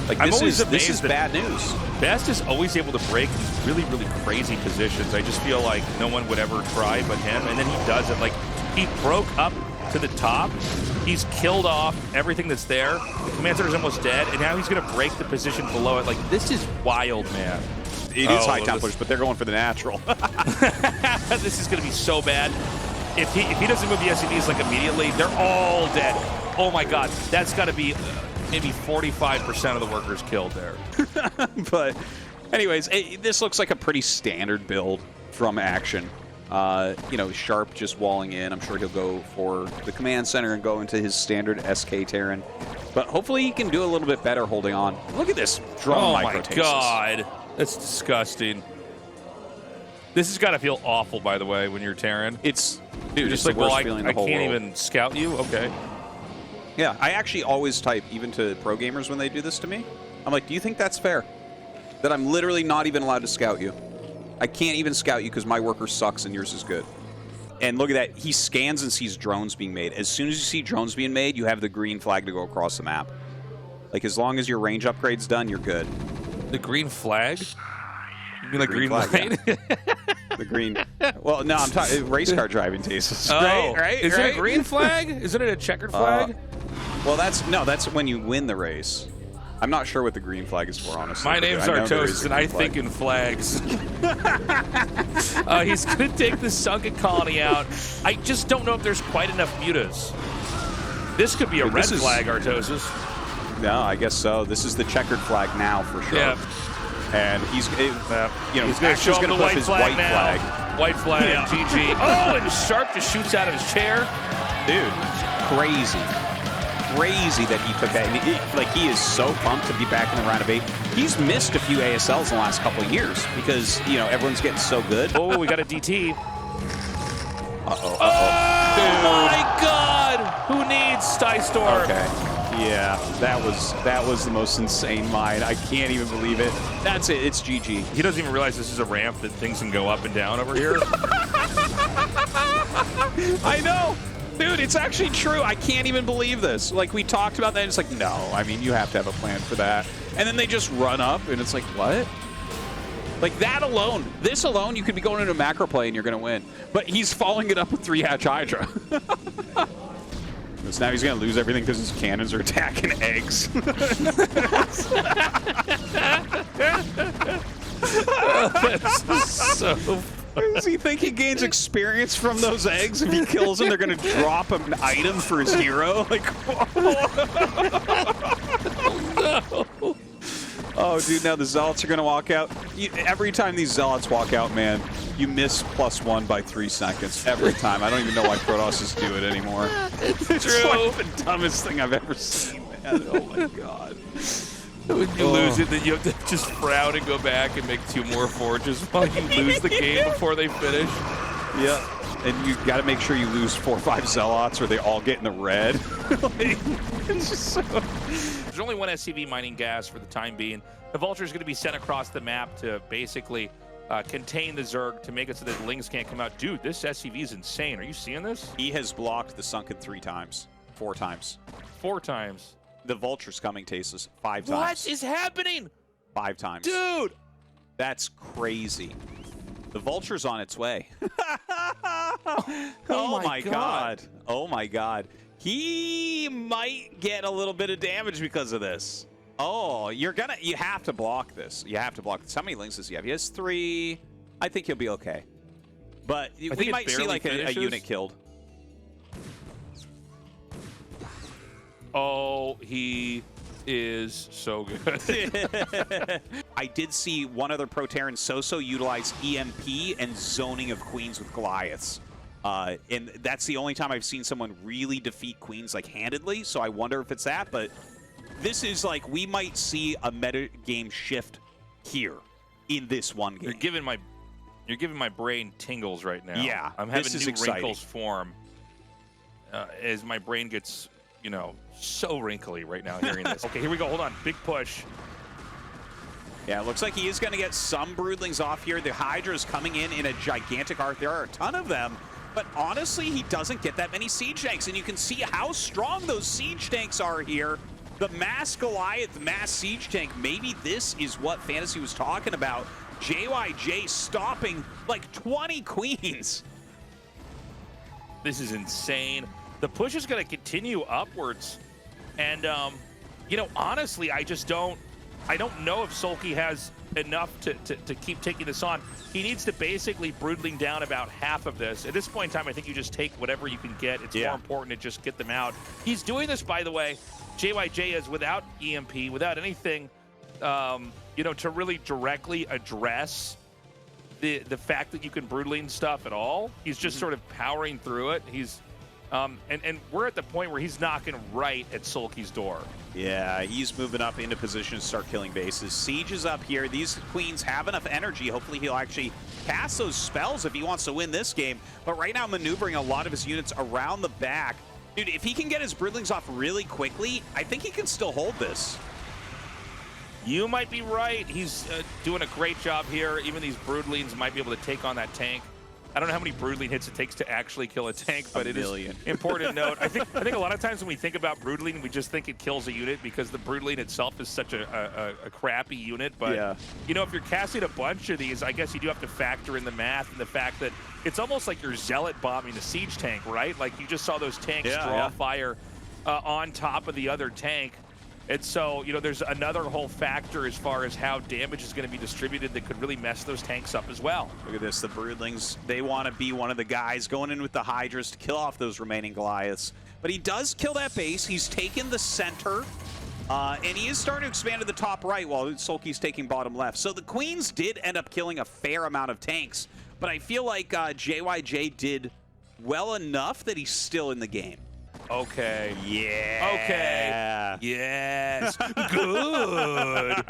[SPEAKER 1] Like, this is bad news.
[SPEAKER 2] Best is always able to break these really, really crazy positions. I just feel like no one would ever try but him, and then he does it. Like, he broke up to the top. He's killed off everything that's there. The command center's almost dead, and now he's going to break the position below it. Like, this is wild, man.
[SPEAKER 1] It is high Templars, but they're going for the natural.
[SPEAKER 2] This is going to be so bad. If he doesn't move the SCVs like immediately, they're all dead. Oh my God, that's got to be maybe 45% of the workers killed there.
[SPEAKER 1] But anyways, this looks like a pretty standard build from Action. You know, Sharp just walling in. I'm sure he'll go for the command center and go into his standard SK Terran. But hopefully he can do a little bit better holding on. Look at this drone microtasis.
[SPEAKER 2] Oh my God, that's disgusting. This has got to feel awful, by the way, when you're Terran.
[SPEAKER 1] It's, dude,
[SPEAKER 2] just
[SPEAKER 1] it's
[SPEAKER 2] like,
[SPEAKER 1] the worst
[SPEAKER 2] well,
[SPEAKER 1] feeling in the
[SPEAKER 2] I
[SPEAKER 1] whole
[SPEAKER 2] can't
[SPEAKER 1] world.
[SPEAKER 2] even scout you? Okay.
[SPEAKER 1] Yeah, I actually always type, even to pro gamers when they do this to me, I'm like, do you think that's fair? That I'm literally not even allowed to scout you. I can't even scout you because my worker sucks and yours is good. And look at that. He scans and sees drones being made. As soon as you see drones being made, you have the green flag to go across the map. Like, as long as your range upgrade's done, you're good.
[SPEAKER 2] The green flag? You mean like green
[SPEAKER 1] flag,
[SPEAKER 2] light?
[SPEAKER 1] The green. Well, no, I'm talking race car driving tastes.
[SPEAKER 2] Oh,
[SPEAKER 1] right?
[SPEAKER 2] Is it a green flag? Isn't it a checkered flag?
[SPEAKER 1] Well, that's when you win the race. I'm not sure what the green flag is for, honestly.
[SPEAKER 2] My name's Artosis, and I think in flags. He's going to take the sunken colony out. I just don't know if there's quite enough mutas. This could be a red flag, Artosis.
[SPEAKER 1] No, I guess so. This is the checkered flag now, for sure.
[SPEAKER 2] Yeah.
[SPEAKER 1] And he's, you know,
[SPEAKER 2] he's going to show him the white flag now. White flag,
[SPEAKER 1] yeah.
[SPEAKER 2] GG. Oh, and Sharp just shoots out of his chair.
[SPEAKER 1] Dude, crazy. Crazy that he took that. And he is so pumped to be back in the round of 8. He's missed a few ASLs in the last couple of years because, you know, everyone's getting so good.
[SPEAKER 2] Oh, we got a DT.
[SPEAKER 1] Uh-oh.
[SPEAKER 2] Oh, my God. Who needs Sty Storm?
[SPEAKER 1] Okay. Yeah, that was the most insane mine. I can't even believe it. That's it. It's GG.
[SPEAKER 2] He doesn't even realize this is a ramp that things can go up and down over here.
[SPEAKER 1] I know. Dude, it's actually true. I can't even believe this. Like, we talked about that, and it's like, no, I mean, you have to have a plan for that. And then they just run up, and it's like, what? Like, that alone, this alone, you could be going into a macro play, and you're going to win. But he's following it up with 3-hatch Hydra. So now he's going to lose everything because his cannons are attacking eggs.
[SPEAKER 2] That's so
[SPEAKER 1] Does he think he gains experience from those eggs? If he kills them, they're going to drop an item for his hero? Like,
[SPEAKER 2] no.
[SPEAKER 1] Oh, dude, now the Zealots are going to walk out. Every time these Zealots walk out, man, you miss +1 by 3 seconds. Every time. I don't even know why Protosses do it anymore.
[SPEAKER 2] It's
[SPEAKER 1] It's
[SPEAKER 2] true.
[SPEAKER 1] like the dumbest thing I've ever seen, man. Oh, my God.
[SPEAKER 2] When you lose it, then you have to just frown and go back and make 2 more forges while you lose the game before they finish.
[SPEAKER 1] Yeah. And you got to make sure you lose 4 or 5 Zealots or they all get in the red. Like, it's just so...
[SPEAKER 2] There's only one SCV mining gas for the time being. The Vulture is going to be sent across the map to basically contain the Zerg to make it so that Lings can't come out. Dude, this SCV is insane. Are you seeing this?
[SPEAKER 1] He has blocked the Sunken 3 times. 4 times.
[SPEAKER 2] 4 times.
[SPEAKER 1] The Vulture's coming, Tasteless. 5 times.
[SPEAKER 2] What is happening?
[SPEAKER 1] 5 times.
[SPEAKER 2] Dude!
[SPEAKER 1] That's crazy. The Vulture's on its way.
[SPEAKER 2] Oh my God.
[SPEAKER 1] Oh my God. He might get a little bit of damage because of this. Oh, you have to block this. You have to block this. How many links does he have? He has 3. I think he'll be okay. But we might see like a unit killed.
[SPEAKER 2] Oh, he is so good.
[SPEAKER 1] I did see one other Pro Terran, Soso, utilize EMP and zoning of Queens with Goliaths. And that's the only time I've seen someone really defeat Queens like handedly, so I wonder if it's that. But this is like, we might see a meta game shift here in this one game.
[SPEAKER 2] You're giving my brain tingles right now.
[SPEAKER 1] Yeah,
[SPEAKER 2] I'm having
[SPEAKER 1] this is
[SPEAKER 2] new
[SPEAKER 1] exciting.
[SPEAKER 2] wrinkles form as my brain gets, you know, so wrinkly right now hearing this. Okay, here we go. Hold on. Big push.
[SPEAKER 1] Yeah, it looks like he is going to get some Broodlings off here. The Hydra is coming in a gigantic arc. There are a ton of them. But honestly, he doesn't get that many siege tanks, and you can see how strong those siege tanks are here. The mass Goliath, mass siege tank, maybe this is what Fantasy was talking about. JyJ stopping like 20 Queens.
[SPEAKER 2] This is insane. The push is going to continue upwards. And, you know, honestly, I don't know if SoulKey has enough to keep taking this on. He needs to basically brutally down about half of this. At this point in time, I think you just take whatever you can get. It's more important to just get them out. He's doing this, by the way, JyJ is without EMP, without anything, you know, to really directly address the fact that you can brutally stuff at all. He's just sort of powering through it. He's and we're at the point where he's knocking right at SoulKey's door.
[SPEAKER 1] Yeah, he's moving up into position to start killing bases. Siege is up here. These queens have enough energy. Hopefully he'll actually cast those spells if he wants to win this game. But right now maneuvering a lot of his units around the back. Dude, if he can get his broodlings off really quickly, I think he can still hold this.
[SPEAKER 2] You might be right. He's doing a great job here. Even these broodlings might be able to take on that tank. I don't know how many broodling hits it takes to actually kill a tank, but it is important to note. I think a lot of times when we think about broodling, we just think it kills a unit because the broodling itself is such a crappy unit. But you know, if you're casting a bunch of these, I guess you do have to factor in the math and the fact that it's almost like you're zealot bombing a siege tank, right? Like you just saw those tanks draw fire on top of the other tank. And so, you know, there's another whole factor as far as how damage is going to be distributed that could really mess those tanks up as well.
[SPEAKER 1] Look at this, the broodlings, they want to be one of the guys going in with the Hydras to kill off those remaining Goliaths. But he does kill that base. He's taken the center, and he is starting to expand to the top right while SoulKey's taking bottom left. So the Queens did end up killing a fair amount of tanks, but I feel like JyJ did well enough that he's still in the game.
[SPEAKER 2] Okay.
[SPEAKER 1] Yeah.
[SPEAKER 2] Okay. Yes. Good.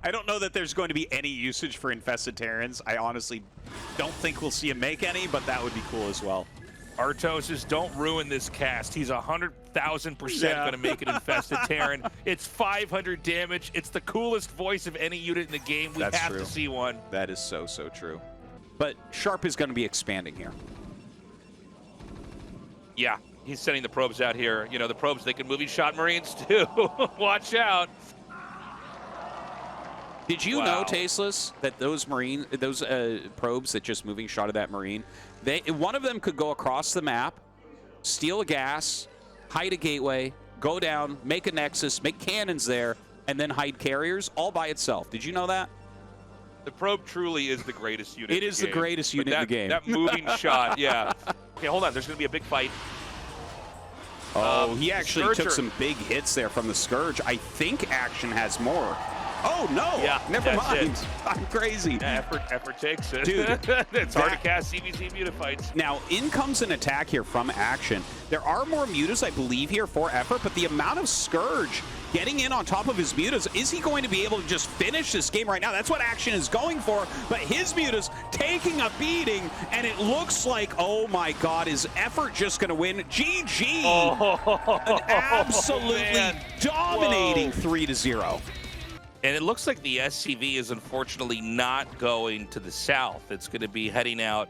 [SPEAKER 1] I don't know that there's going to be any usage for Infested Terrans. I honestly don't think we'll see him make any, but that would be cool as well.
[SPEAKER 2] Artosis, don't ruin this cast. He's 100,000% going to make an Infested Terran. It's 500 damage. It's the coolest voice of any unit in the game. We have to see one.
[SPEAKER 1] That is so true. But Sharp is going to be expanding here.
[SPEAKER 2] Yeah. He's sending the probes out here. You know, the probes, they can movie shot Marines too. Watch out.
[SPEAKER 1] Did you know, Tasteless, that those probes that just moving shot of that Marine, one of them could go across the map, steal a gas, hide a gateway, go down, make a nexus, make cannons there, and then hide carriers all by itself. Did you know that?
[SPEAKER 2] The probe truly is the greatest unit in the game.
[SPEAKER 1] It is the greatest unit in the game.
[SPEAKER 2] That moving shot, yeah. Okay, hold on. There's going to be a big fight.
[SPEAKER 1] Oh, he actually took some big hits there from the Scourge. I think Action has more. Oh, no.
[SPEAKER 2] Yeah,
[SPEAKER 1] never mind. I'm crazy.
[SPEAKER 2] Yeah, Eff0rt takes it.
[SPEAKER 1] Dude.
[SPEAKER 2] It's hard to cast ZvZ Muta fights.
[SPEAKER 1] Now, in comes an attack here from Action. There are more Mutas, I believe, here for Eff0rt, but the amount of Scourge getting in on top of his Mutas, is he going to be able to just finish this game right now? That's what Action is going for, but his Mutas taking a beating, and it looks like, oh my god, is Eff0rt just going to win? GG! An absolutely dominating 3-0.
[SPEAKER 2] And it looks like the SCV is unfortunately not going to the south. It's going to be heading out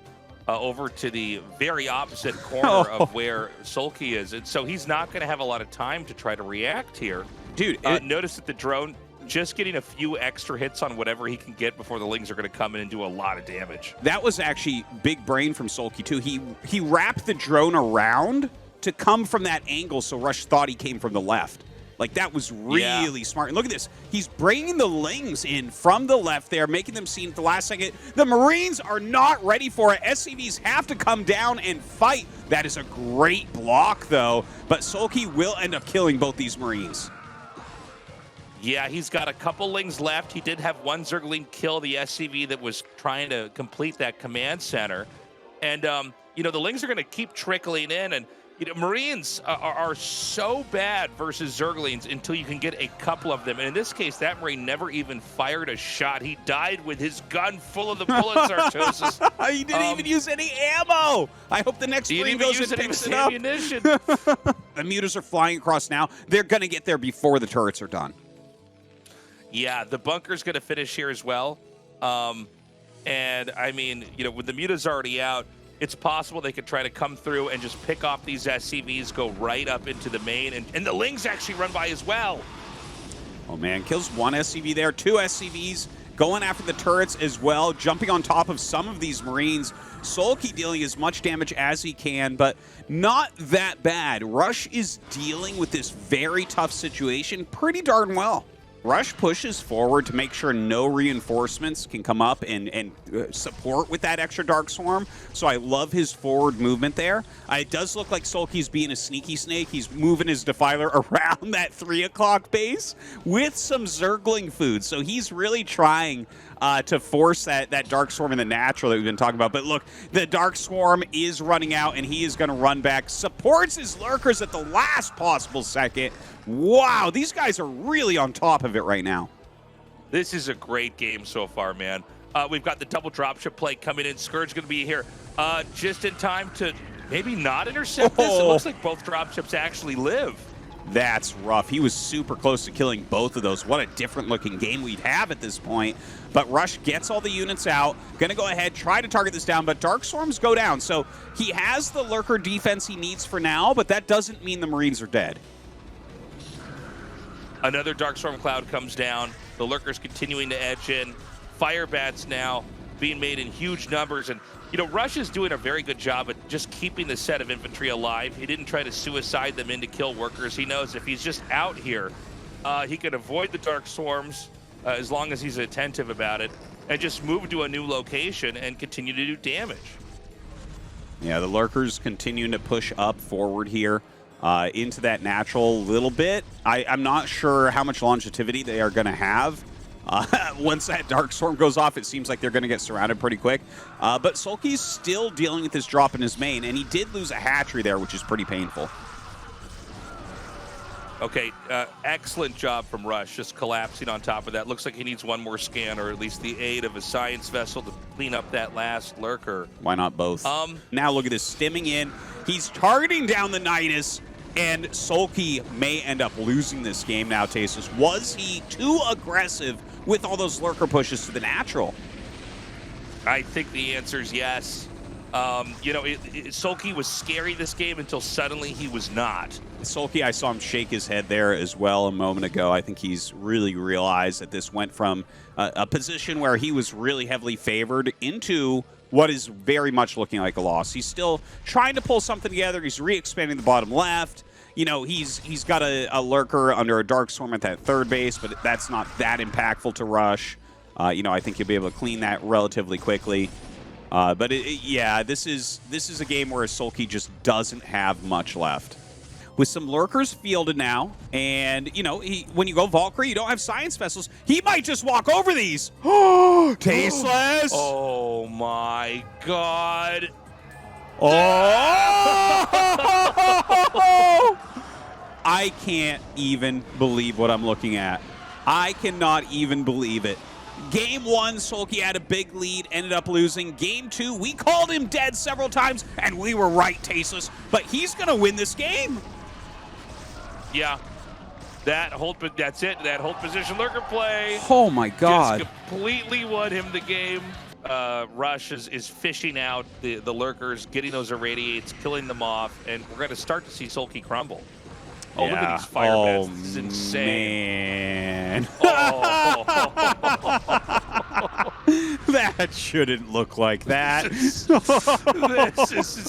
[SPEAKER 2] over to the very opposite corner of where SoulKey is. And so he's not going to have a lot of time to try to react here.
[SPEAKER 1] Dude,
[SPEAKER 2] notice that the drone just getting a few extra hits on whatever he can get before the Lings are going to come in and do a lot of damage.
[SPEAKER 1] That was actually big brain from SoulKey, too. He wrapped the drone around to come from that angle, so Rush thought he came from the left. Like, that was really smart. And look at this. He's bringing the Lings in from the left there, making them see at the last second. The Marines are not ready for it. SCVs have to come down and fight. That is a great block, though. But SoulKey will end up killing both these Marines.
[SPEAKER 2] Yeah, he's got a couple Lings left. He did have one Zergling kill the SCV that was trying to complete that command center. And, you know, the Lings are going to keep trickling in. And, you know, Marines are so bad versus Zerglings until you can get a couple of them. And in this case, that Marine never even fired a shot. He died with his gun full of the bullets, Artosis.
[SPEAKER 1] He didn't even use any ammo. I hope the next Marine goes and picks it up.
[SPEAKER 2] Ammunition.
[SPEAKER 1] The Mutas are flying across now. They're going to get there before the turrets are done.
[SPEAKER 2] Yeah, the bunker's going to finish here as well. And, I mean, you know, with the Muta's already out, it's possible they could try to come through and just pick off these SCVs, go right up into the main, and the Lings actually run by as well.
[SPEAKER 1] Oh, man. Kills one SCV there, two SCVs going after the turrets as well, jumping on top of some of these Marines. SoulKey dealing as much damage as he can, but not that bad. Rush is dealing with this very tough situation pretty darn well. Rush pushes forward to make sure no reinforcements can come up and support with that extra Dark Swarm. So I love his forward movement there. It does look like SoulKey's being a sneaky snake. He's moving his Defiler around that 3 o'clock base with some Zergling food. So he's really trying to force that Dark Swarm in the natural that we've been talking about. But look, the Dark Swarm is running out, and he is going to run back. Supports his Lurkers at the last possible second. Wow, these guys are really on top of it right now.
[SPEAKER 2] This is a great game so far, man. We've got the double dropship play coming in. Scourge going to be here just in time to maybe not intercept this. It looks like both dropships actually live.
[SPEAKER 1] That's rough. He was super close to killing both of those. What a different looking game we'd have at this point. But Rush gets all the units out. Going to go ahead, try to target this down, but Dark Storms go down. So he has the Lurker defense he needs for now, but that doesn't mean the Marines are dead.
[SPEAKER 2] Another Dark Storm cloud comes down. The Lurkers continuing to edge in. Firebats now being made in huge numbers. And, you know, Rush is doing a very good job at just keeping the set of infantry alive. He didn't try to suicide them in to kill workers. He knows if he's just out here, he can avoid the Dark Swarms as long as he's attentive about it and just move to a new location and continue to do damage.
[SPEAKER 1] Yeah, the Lurkers continuing to push up forward here. Into that natural little bit. I'm not sure how much longevity they are going to have. Once that Dark Storm goes off, it seems like they're going to get surrounded pretty quick. But SoulKey's still dealing with this drop in his main, and he did lose a hatchery there, which is pretty painful.
[SPEAKER 2] Okay, excellent job from Rush, just collapsing on top of that. Looks like he needs one more scan, or at least the aid of a science vessel to clean up that last Lurker.
[SPEAKER 1] Why not both? Now look at this, stimming in. He's targeting down the Nidus, and SoulKey may end up losing this game now, Tasteless. Was he too aggressive with all those Lurker pushes to the natural?
[SPEAKER 2] I think the answer is yes. You know, SoulKey was scary this game until suddenly he was not.
[SPEAKER 1] SoulKey, I saw him shake his head there as well a moment ago. I think he's really realized that this went from a position where he was really heavily favored into what is very much looking like a loss. He's still trying to pull something together. He's re-expanding the bottom left. You know, he's got a Lurker under a Dark Swarm at that third base, but that's not that impactful to Rush. You know, I think he'll be able to clean that relatively quickly. But yeah, this is a game where SoulKey just doesn't have much left. With some Lurkers fielded now, and, you know, when you go Valkyrie, you don't have science vessels. He might just walk over these. Tasteless!
[SPEAKER 2] Oh, my God.
[SPEAKER 1] Oh! I can't even believe what I'm looking at. I cannot even believe it. Game 1, SoulKey had a big lead, ended up losing. Game 2, we called him dead several times, and we were right, Tasteless. But he's going to win this game.
[SPEAKER 2] Yeah, that's it. That hold position Lurker play.
[SPEAKER 1] Oh my God!
[SPEAKER 2] Just completely won him the game. Rush is fishing out the Lurkers, getting those irradiates, killing them off, and we're going to start to see SoulKey crumble. Oh, yeah. Look at these fire bats. This is insane.
[SPEAKER 1] Man. That shouldn't look like that.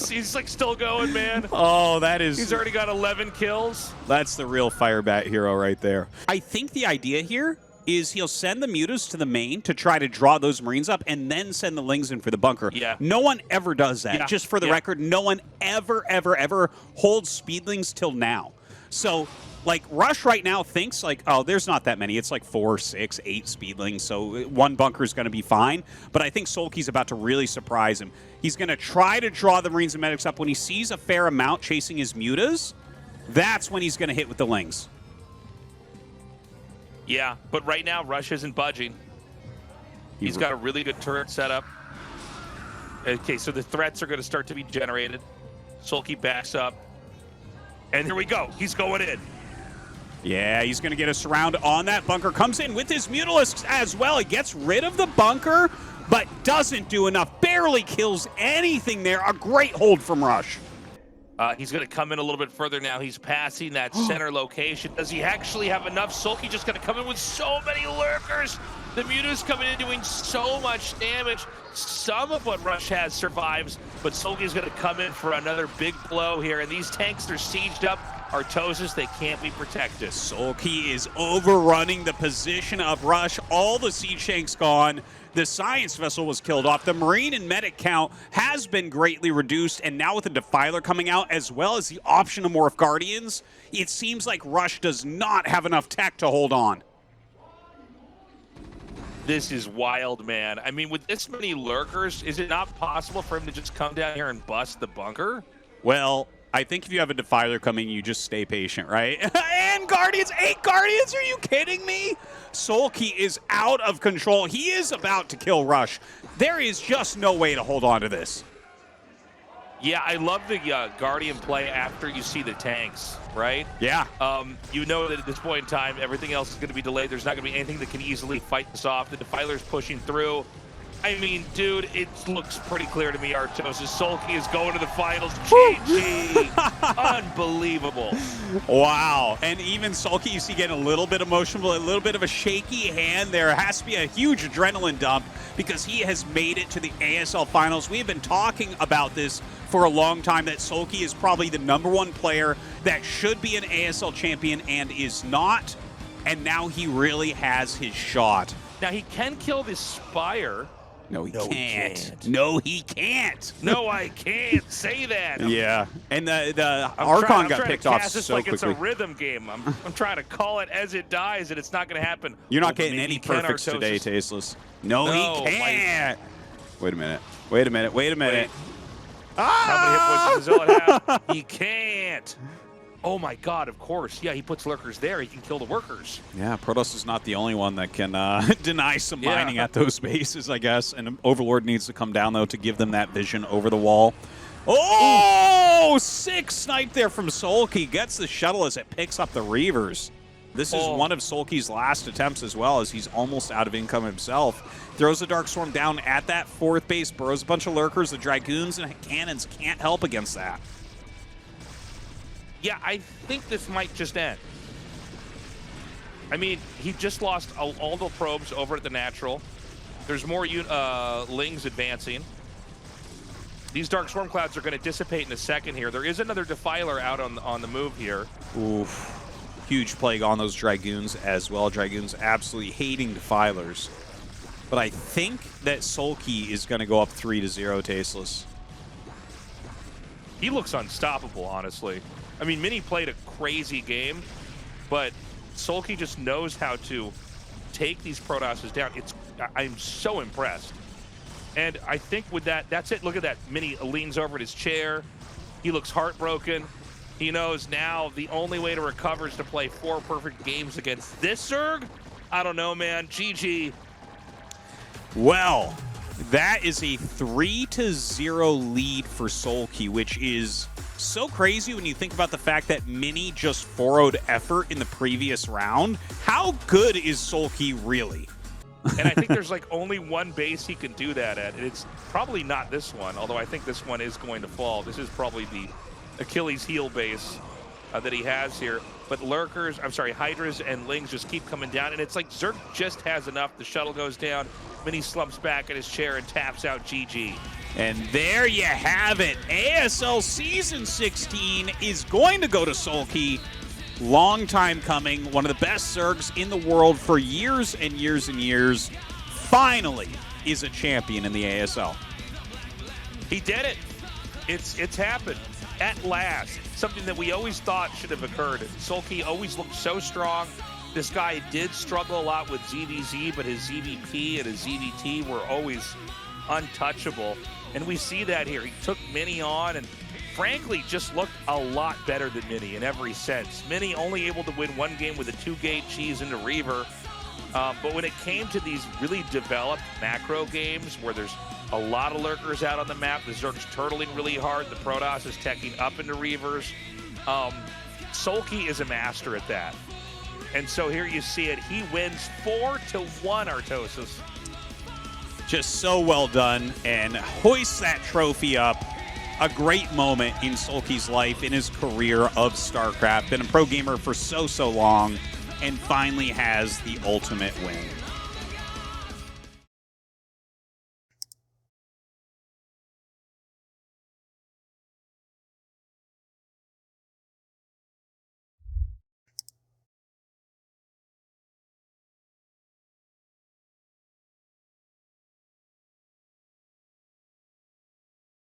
[SPEAKER 2] He's like still going, man.
[SPEAKER 1] Oh, that is...
[SPEAKER 2] He's already got 11 kills.
[SPEAKER 1] That's the real Firebathero right there. I think the idea here is he'll send the Mutas to the main to try to draw those Marines up and then send the Lings in for the bunker.
[SPEAKER 2] Yeah.
[SPEAKER 1] No one ever does that.
[SPEAKER 2] Yeah.
[SPEAKER 1] Just for the record, no one ever holds Speedlings till now. So, like, Rush right now thinks, like, oh, there's not that many. It's like 4, 6, 8 Speedlings, so one bunker is going to be fine. But I think SoulKey's about to really surprise him. He's going to try to draw the Marines and Medics up. When he sees a fair amount chasing his Mutas, that's when he's going to hit with the Lings.
[SPEAKER 2] Yeah, but right now, Rush isn't budging. He's got a really good turret setup. Okay, so the threats are going to start to be generated. SoulKey backs up. And here we go. He's going in.
[SPEAKER 1] Yeah, he's going to get a surround on that bunker. Comes in with his Mutalisks as well. He gets rid of the bunker, but doesn't do enough. Barely kills anything there. A great hold from Rush.
[SPEAKER 2] He's going to come in a little bit further now. He's passing that center location. Does he actually have enough? SoulKey just going to come in with so many Lurkers. The Muta's coming in doing so much damage. Some of what Rush has survives, but SoulKey's going to come in for another big blow here. And these tanks are sieged up. Artosis, they can't be protected.
[SPEAKER 1] SoulKey is overrunning the position of Rush. All the siege tanks gone. The science vessel was killed off. The Marine and medic count has been greatly reduced, and now with the Defiler coming out, as well as the option of Morph Guardians, it seems like Rush does not have enough tech to hold on.
[SPEAKER 2] This is wild, man. I mean, with this many lurkers, is it not possible for him to just come down here and bust the bunker?
[SPEAKER 1] Well, I think if you have a Defiler coming, you just stay patient, right? And Guardians, 8 Guardians, are you kidding me? SoulKey is out of control. He is about to kill Rush. There is just no way to hold on to this.
[SPEAKER 2] Yeah, I love the Guardian play after you see the tanks, right?
[SPEAKER 1] Yeah.
[SPEAKER 2] You know that at this point in time, everything else is going to be delayed. There's not going to be anything that can easily fight this off. The Defiler's pushing through. I mean, dude, it looks pretty clear to me, Artosis. SoulKey is going to the finals. GG. Unbelievable.
[SPEAKER 1] Wow. And even SoulKey, you see, getting a little bit emotional, a little bit of a shaky hand. There has to be a huge adrenaline dump because he has made it to the ASL finals. We have been talking about this for a long time, that SoulKey is probably the #1 player that should be an ASL champion and is not. And now he really has his shot.
[SPEAKER 2] Now, he can kill this Spire.
[SPEAKER 1] No, he can't. No, he can't.
[SPEAKER 2] No, I can't say that.
[SPEAKER 1] Yeah, and the Archon got picked off so
[SPEAKER 2] like
[SPEAKER 1] quickly.
[SPEAKER 2] It's a rhythm game. I'm trying to call it as it dies, and it's not going to happen.
[SPEAKER 1] You're not getting any perfects today, Tasteless. No, he can't. Wait a minute. Wait a minute. Wait a minute.
[SPEAKER 2] How many hit points does Zilla have? He can't. Oh my God, of course. Yeah, he puts lurkers there. He can kill the workers.
[SPEAKER 1] Yeah, Protoss is not the only one that can deny some mining at those bases, I guess. And Overlord needs to come down, though, to give them that vision over the wall. Oh, 6 snipe there from SoulKey. Gets the shuttle as it picks up the Reavers. This is one of SoulKey's last attempts as well, as he's almost out of income himself. Throws the Dark Storm down at that 4th base, burrows a bunch of lurkers. The Dragoons and Cannons can't help against that.
[SPEAKER 2] Yeah, I think this might just end. I mean, he just lost all the probes over at the natural. There's more Lings advancing. These Dark Storm Clouds are going to dissipate in a second here. There is another Defiler out on the move here.
[SPEAKER 1] Oof. Huge plague on those Dragoons as well. Dragoons absolutely hating Defilers. But I think that SoulKey is going to go up 3-0, Tasteless.
[SPEAKER 2] He looks unstoppable, honestly. I mean, Mini played a crazy game, but SoulKey just knows how to take these Protosses down. I'm so impressed. And I think with that's it. Look at that. Mini leans over at his chair. He looks heartbroken. He knows now the only way to recover is to play 4 perfect games against this Zerg. I don't know, man. GG.
[SPEAKER 1] Well, that is a 3-0 lead for SoulKey, which is so crazy when you think about the fact that Mini just 4-0'd Eff0rt in the previous round. How good is SoulKey really?
[SPEAKER 2] And I think there's like only one base he can do that at. And it's probably not this one, although I think this one is going to fall. This is probably the Achilles heel base that he has here. But Lurkers, I'm sorry, Hydras and Lings just keep coming down. And it's like Zerg just has enough. The shuttle goes down. Mini slumps back in his chair and taps out GG.
[SPEAKER 1] And there you have it. ASL Season 16 is going to go to SoulKey. Long time coming. One of the best Zergs in the world for years and years and years. Finally is a champion in the ASL.
[SPEAKER 2] He did it. It's happened. At last. Something that we always thought should have occurred. SoulKey always looked so strong. This guy did struggle a lot with ZvZ, but his ZvP and his ZvT were always untouchable. And we see that here. He took Mini on and frankly just looked a lot better than Mini in every sense. Mini only able to win 1 game with a 2-gate cheese into Reaver. But when it came to these really developed macro games where there's a lot of lurkers out on the map, the Zerg's turtling really hard, the Protoss is teching up into Reavers. SoulKey is a master at that. And so here you see it. He wins 4-1, Artosis.
[SPEAKER 1] Just so well done, and hoists that trophy up. A great moment in SoulKey's life, in his career of StarCraft. Been a pro gamer for so long, and finally has the ultimate win.